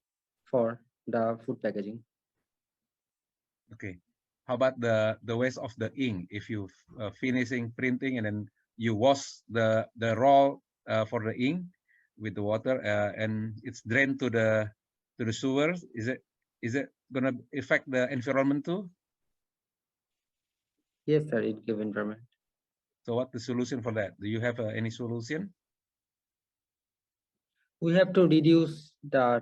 for the food packaging. Okay. How about the waste of the ink? If you finishing printing and then you wash the roll for the ink with the water and it's drained to the sewers, is it gonna affect the environment too? Yes, sir. It gives environment. So what's the solution for that? Do you have any solution? We have to reduce the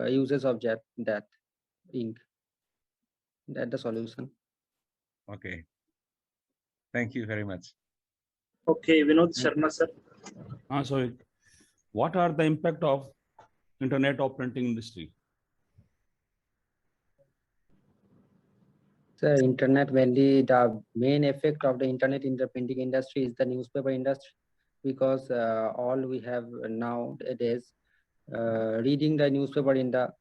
uses of that ink. That's the solution. Okay. Thank you very much. Okay, Vinod Sharma, sir. So what are the impact of internet of printing industry? So internet, mainly the main effect of the internet in the printing industry is the newspaper industry, because all we have nowadays reading the newspaper in the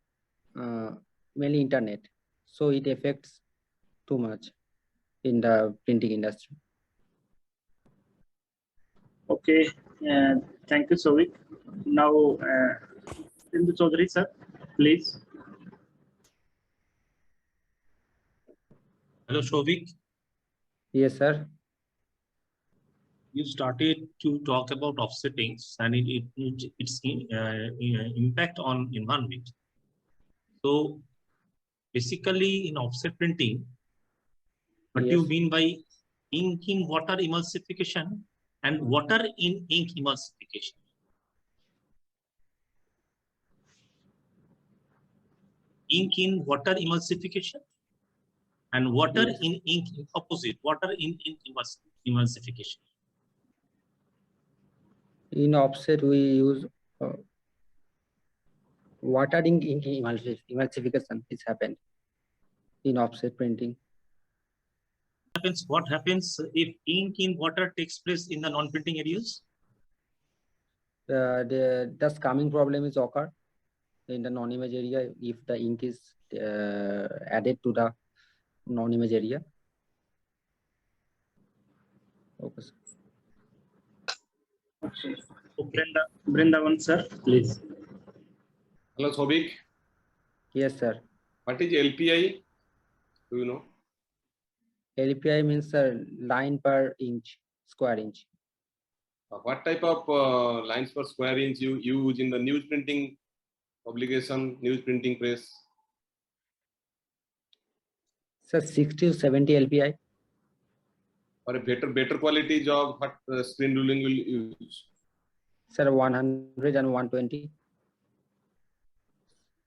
mainly internet, so it affects too much in the printing industry. Okay, thank you, Sovik. Now, Sindhu Chaudhary, sir, please. Hello, Shovik. Yes, sir. You started to talk about offsettings and its impact on environment. So basically in offset printing, what do you mean by ink in water emulsification and water in ink emulsification? Ink in water emulsification and water in ink opposite, water in ink emulsification. In offset, we use water in ink emulsification. It's happened in offset printing. What happens if ink in water takes place in the non-printing areas? The scumming problem is occur in the non-image area if the ink is added to the non-image area. Okay, sir. Okay. Brindavan, sir, please. Hello, Sobik. Yes, sir. What is LPI? Do you know? LPI means line per inch, square inch. What type of lines per square inch you use in the news printing publication, news printing press? Sir, 60 to 70 LPI. For a better quality job, what screen ruling will you use? Sir, 100 and 120.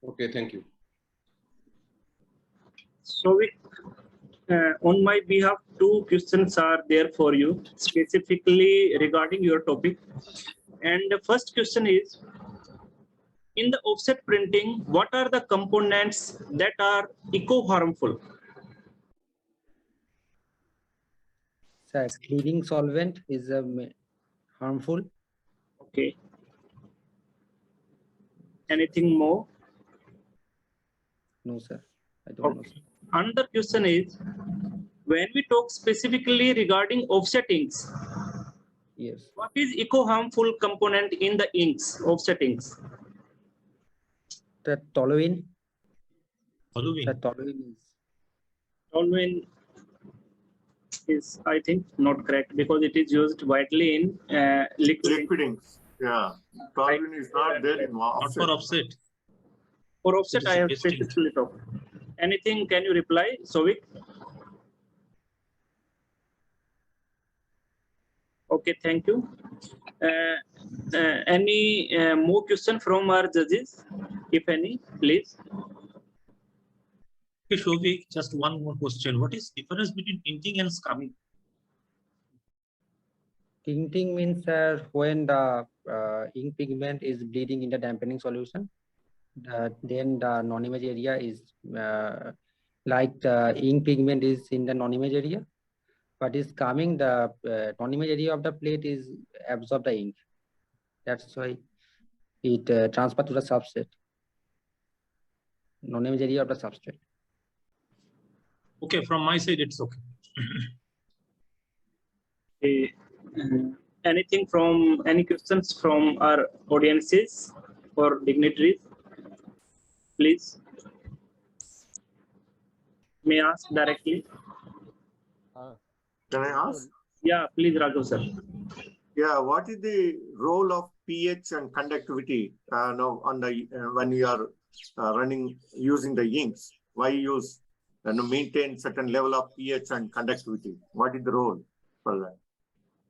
Okay, thank you. So, on my behalf, 2 questions are there for you, specifically regarding your topic. And the first question is, in the offset printing, what are the components that are eco-harmful? Sir, cleaning solvent is harmful. Okay. Anything more? No, sir. I don't know. Okay. Another question is, when we talk specifically regarding offsettings, Yes. what is eco-harmful component in the inks, offsettings? The toluene. Toluene. The toluene is. Toluene is, I think, not correct because it is used widely in liquid. Liquid inks. Yeah. Toluene is not there in Not offset. for offset. For offset, It is I a have distinct. specifically talked. Anything? Can you reply, Sovik? Okay, thank you. Any more question from our judges? If any, please. Okay, Shovik, just one more question. What is difference between tinting and scumming? Tinting means when the ink pigment is bleeding in the dampening solution, then the non-image area is like the ink pigment is in the non-image area, but is coming the non-image area of the plate is absorb the ink. That's why it transfer to the substrate. Non-image area of the substrate. Okay, from my side, it's okay. Okay. Anything from any questions from our audiences or dignitaries? Please. May I ask directly? Can I ask? Yeah, please, Raghav sir. Yeah, what is the role of pH and conductivity now on the when you are using the inks? Why use maintain certain level of pH and conductivity? What is the role for that?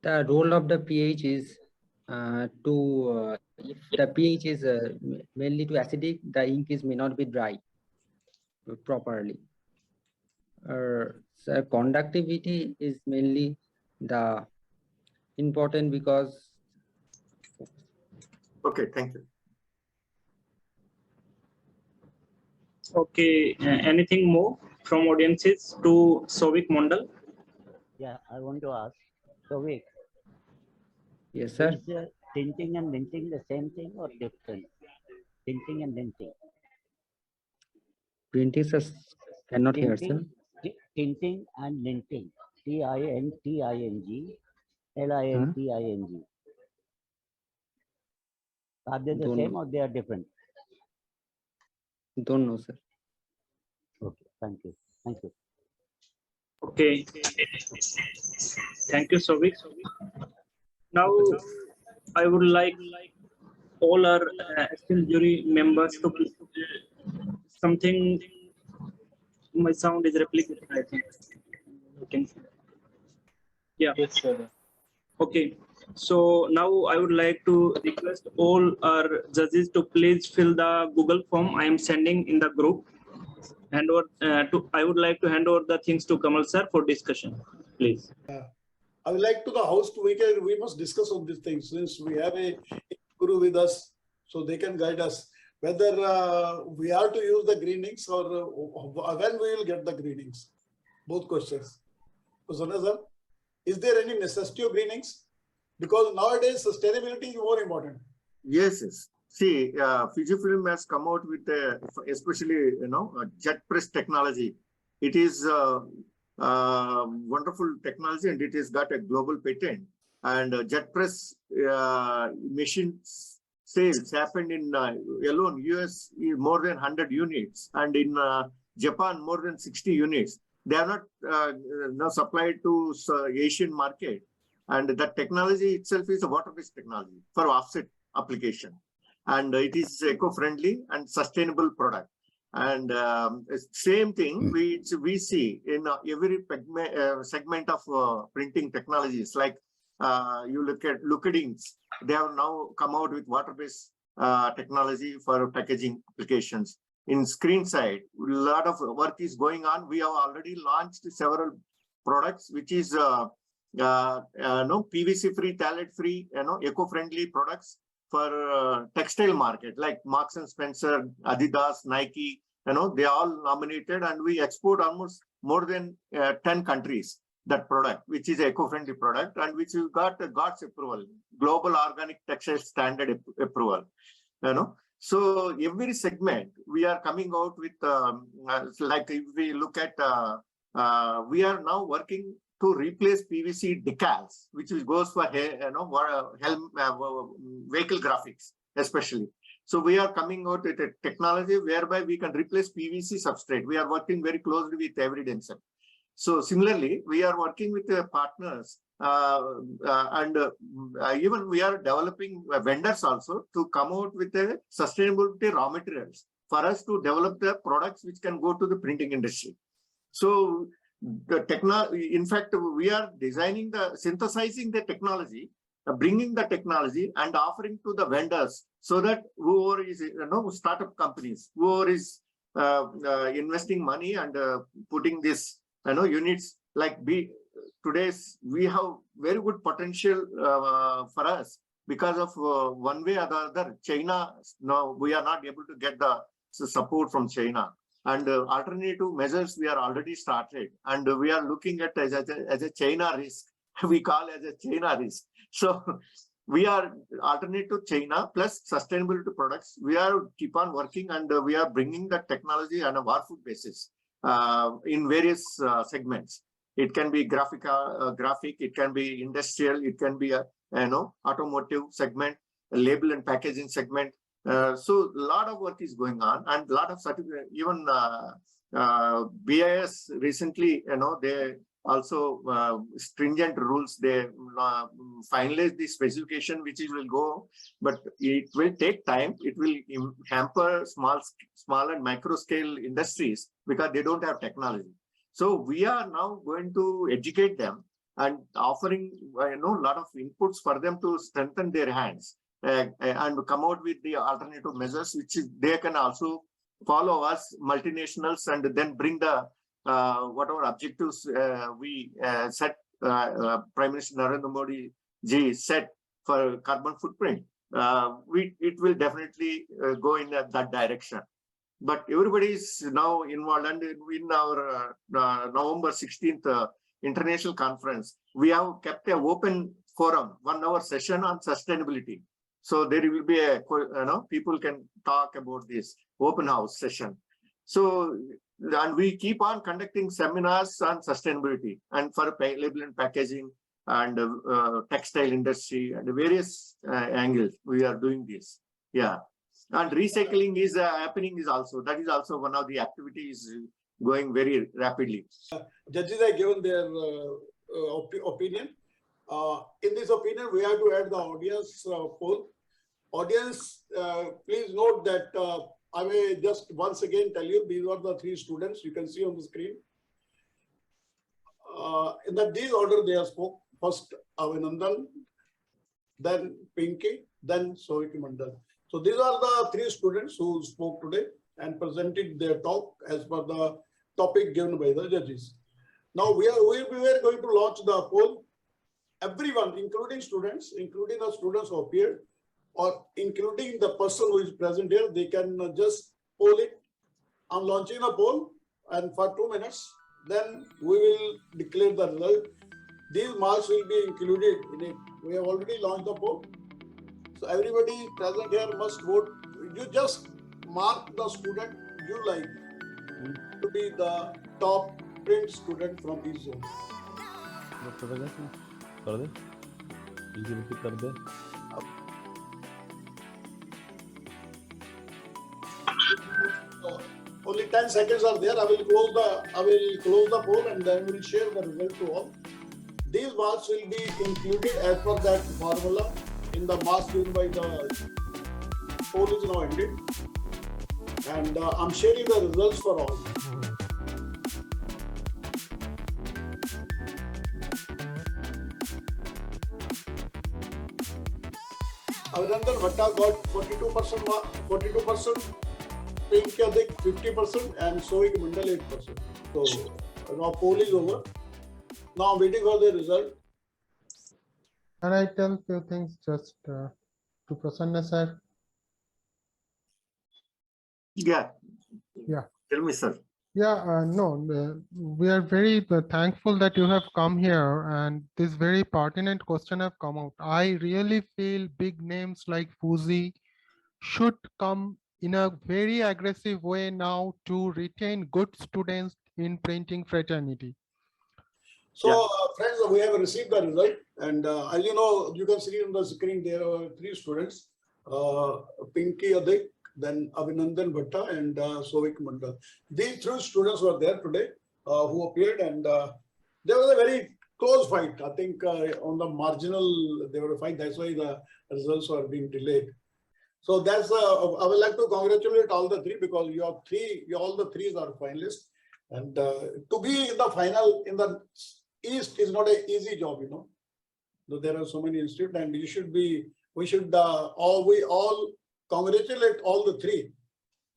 The role of the pH is if the pH is mainly to acidic, the ink may not be dry properly. So conductivity is mainly the important because. Okay, thank you. Okay, anything more from audiences to Sovik Mondal? Yeah, I want to ask. So wait, Yes, sir. is tinting and linting the same thing or different? Tinting and linting. Printing, sir, cannot hear, sir. Tinting and linting. Tinting, linting. Are they the same or they are different? Don't know, sir. Okay, thank you. Thank you. Okay. Thank you, Sovik. Now, I would like all our esteemed jury members to something. My sound is replicated, I think. Okay. Yeah. Yes, sir. Okay. So now I would like to request all our judges to please fill the Google form I am sending in the group. And I would like to hand over the things to Kamal sir for discussion, please. I would like to the host, we must discuss on these things since we have a guru with us, so they can guide us whether we are to use the green inks or when we will get the green inks. Both questions. So, sir, is there any necessity of green inks? Because nowadays sustainability is more important. Yes, yes. See, Fujifilm has come out with especially jet press technology. It is wonderful technology and it has got a global patent. And jet press machine sales happened in alone US more than 100 units, and in Japan more than 60 units. They are not supplied to Asian market, and that technology itself is a water-based technology for offset application, and it is eco-friendly and sustainable product. And same thing we see in every segment of printing technologies. Like you look at inks, they have now come out with water-based technology for packaging applications. In screen side, a lot of work is going on. We have already launched several products, which is PVC-free, phthalate-free, eco-friendly products for textile market, like Marks and Spencer, Adidas, Nike. They all nominated, and we export almost more than 10 countries. that product, which is eco-friendly product and which we got GOTS approval, Global Organic Textile Standard approval. So every segment we are coming out with, like if we look at, we are now working to replace PVC decals, which goes for helm, vehicle graphics especially. So we are coming out with a technology whereby we can replace PVC substrate. We are working very closely with Evidence. So similarly, we are working with partners and even we are developing vendors also to come out with a sustainability raw materials for us to develop the products which can go to the printing industry. So the in fact, we are designing synthesizing the technology, bringing the technology and offering to the vendors so that whoever is, startup companies, whoever is investing money and putting this, units like today's, we have very good potential for us because of one way or the other, China, no, we are not able to get the support from China. And alternative measures we are already started, and we are looking at as a China risk. We call as a China risk. So we are alternate to China plus sustainability products. We are keep on working, and we are bringing that technology on a war-food basis in various segments. It can be graphic, it can be industrial, it can be a automotive segment, a label and packaging segment. So a lot of work is going on, and a lot of certificate, even BIS recently, they also stringent rules, they finalize the specification which will go, but it will take time. It will hamper small and micro scale industries because they don't have technology. So we are now going to educate them and offering a lot of inputs for them to strengthen their hands. And come out with the alternative measures, which they can also follow us multinationals and then bring the whatever objectives we set, Prime Minister Narendra Modi ji set for carbon footprint. It will definitely go in that direction. But everybody is now involved, and in our November 16th international conference, we have kept an open forum, 1 hour session on sustainability. So there will be a, people can talk about this open house session. So, and we keep on conducting seminars on sustainability and for label and packaging and textile industry and various angles. We are doing this. Yeah. And recycling is happening is also, that is also one of the activities going very rapidly. Judges have given their opinion. In this opinion, we have to add the audience poll. Audience, please note that I may just once again tell you, these are the 3 students you can see on the screen. In these order they have spoke. First Avinandan, then Pinky, then Sohik Mandal. So these are the 3 students who spoke today and presented their talk as per the topic given by the judges. Now we are going to launch the poll. Everyone, including students, including the students who appeared, or including the person who is present here, they can just poll it. I'm launching a poll, and for 2 minutes, then we will declare the result. These marks will be included in it. We have already launched the poll. So everybody present here must vote. You just mark the student you like to be the top print student from each zone. Only 10 seconds are there. I will close the poll and then we will share the result to all. These marks will be included as per that formula in the marks given by the poll is now ended. And I'm sharing the results for all. Avinandan Bhatta got 42%, Pinky Adak 50%, and Sohik Mandal 8%. So now poll is over. Now I'm waiting for the result. Can I tell few things just to Prasanna sir? Yeah. Yeah. Tell me, sir. Yeah, no, we are very thankful that you have come here and this very pertinent question have come out. I really feel big names like Fuzi should come in a very aggressive way now to retain good students in printing fraternity. So, friends, we have received the result, and as you know, you can see on the screen there are 3 students, Pinky Adak, then Abhinandan Bhatta, and Sovik Mandal. These 3 students were there today who appeared, and there was a very close fight. I think on the marginal, they were a fight. That's why the results were being delayed. So that's I would like to congratulate all the 3 because you have 3. All the 3s are finalists, and to be in the final in the East is not an easy job, you know. So there are so many institutes, and you should be. We should we all congratulate all the 3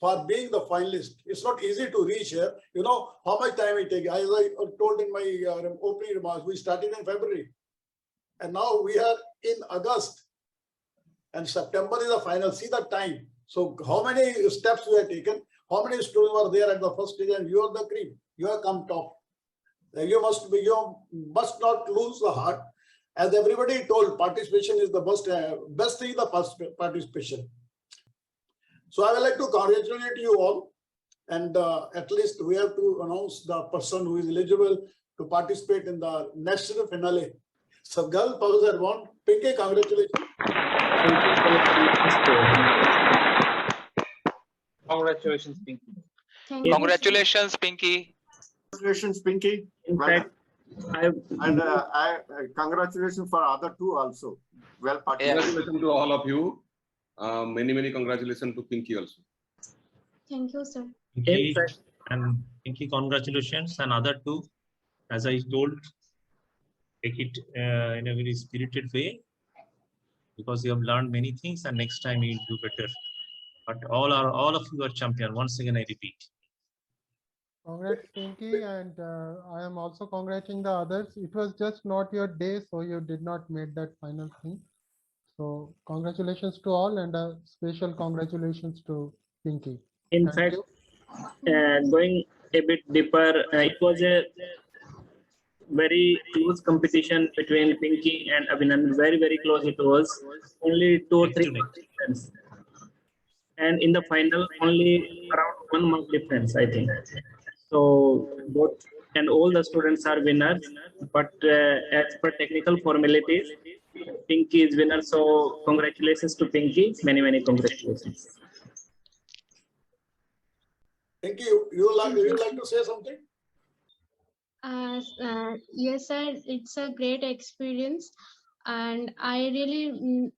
for being the finalist. It's not easy to reach here. You know how much time it takes. As I told in my opening remarks, we started in February, and now we are in August. And September is the final. See the time. So how many steps we have taken? How many students were there at the first stage? And you are the cream. You have come top. You must not lose the heart. As everybody told, participation is the best thing. The participation. So I would like to congratulate you all. And at least we have to announce the person who is eligible to participate in the national finale. So, girl, Professor One, Pinky, congratulations. Congratulations, Pinky. Congratulations, Pinky. Congratulations, Pinky. In fact, I congratulations for other 2 also. Well participated. Congratulations to all of you. Many congratulations to Pinky also. Thank you, sir. Pinky, and Pinky, congratulations, and other 2, as I told, take it in a very spirited way, because you have learned many things, and next time you will do better. But all of you are champion. Once again, I repeat. Congrats, Pinky, and I am also congratulating the others. It was just not your day, so you did not make that final thing. So congratulations to all, and a special congratulations to Pinky. In Thank fact, you. going a bit deeper, it was a very close competition between Pinky and Abhinandan. Very close it was. Only 2 or 3 difference. And in the final, only around 1 mark difference, I think. So both and all the students are winners. But as per technical formalities, Pinky is winner. So congratulations to Pinky. Many congratulations. Pinky, you like to say something? Yes, sir. It's a great experience, and I really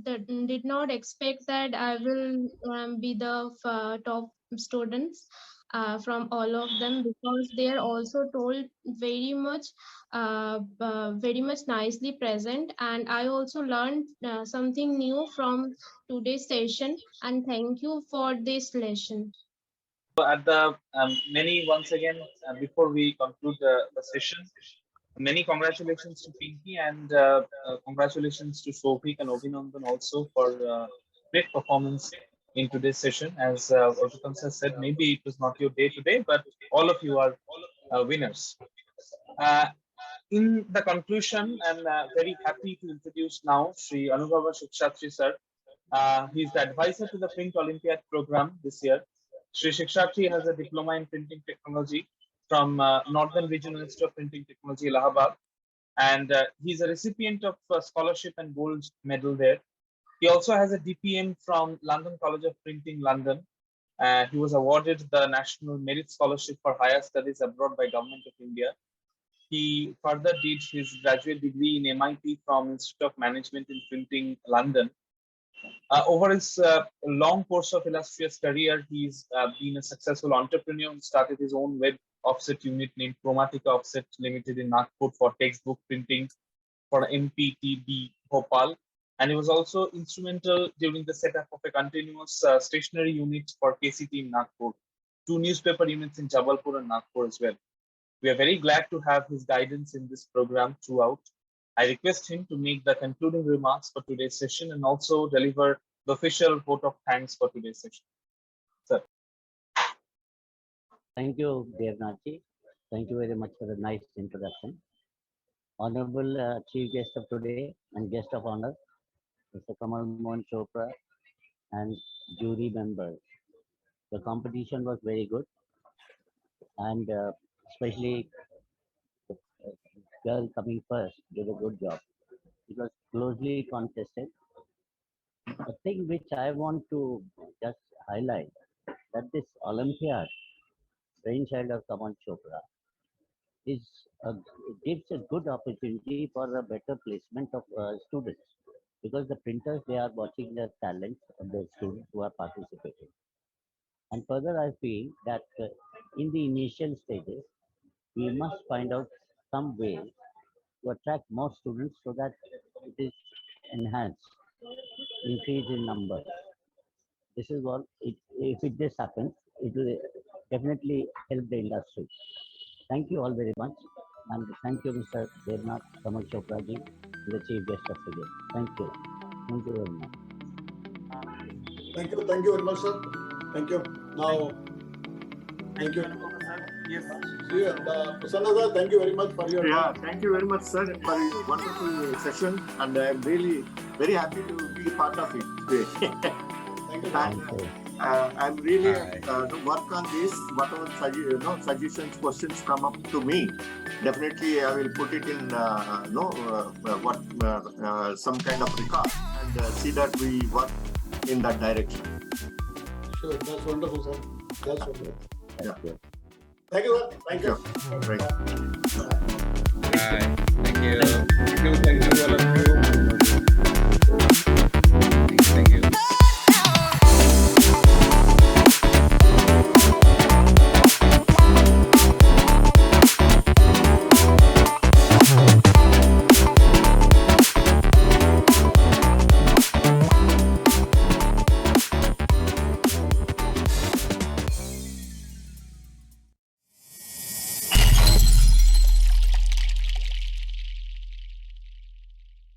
did not expect that I will be the top students from all of them, because they are also told very much nicely present, and I also learned something new from today's session, and thank you for this lesson. At the once again, before we conclude the session, many congratulations to Pinky, and congratulations to Sovik and Abhinandan also for great performance in today's session. As Abhinandan said, maybe it was not your day today, but all of you are winners. In the conclusion, I'm very happy to introduce now Sri Anubhava Shikshatri sir. He's the advisor to the Print Olympiad program this year. Sri Shikshatri has a diploma in printing technology from Northern Regional Institute of Printing Technology, Allahabad, and he's a recipient of scholarship and gold medal there. He also has a DPM from London College of Printing, London. He was awarded the National Merit Scholarship for Higher Studies Abroad by Government of India. He further did his graduate degree in MIT from Institute of Management in Printing, London. Over his long course of illustrious career, he's been a successful entrepreneur and started his own web offset unit named Chromatica Offset Limited in Nagpur for textbook printing for MPTB Bhopal. And he was also instrumental during the setup of a continuous stationary unit for KCT in Nagpur, 2 newspaper units in Jadavpur and Nagpur as well. We are very glad to have his guidance in this program throughout. I request him to make the concluding remarks for today's session and also deliver the official vote of thanks for today's session. Sir. Thank you, Devnathji. Thank you very much for the nice introduction. Honorable Chief Guest of today and Guest of Honor, Mr. Kamal Mohan Chopra and jury members. The competition was very good, and especially the girl coming first did a good job. It was closely contested. The thing which I want to just highlight that this Olympiad, brainchild of Kamal Chopra, gives a good opportunity for a better placement of students, because the printers, they are watching the talents of the students who are participating. And further, I feel that in the initial stages, we must find out some way to attract more students so that it is enhanced, increase in numbers. This is what, if this happens, it will definitely help the industry. Thank you all very much. And thank you, Mr. Devnath Kamal Chopra ji, the Chief Guest of today. Thank you. Thank you very much. Thank you very much, sir. Thank you. Now, thank you. Yes. Prasanna sir, thank you very much for your. Yeah, thank you very much, sir, for a wonderful session, and I'm really very happy to be part of it today. Thank you. I'm really work on this. Whatever suggestions, questions come up to me, definitely I will put it in some kind of record and see that we work in that direction. Sure, that's wonderful, sir. That's wonderful. Yeah. Thank you, sir. Thank you. Right. Thank you. Thank you.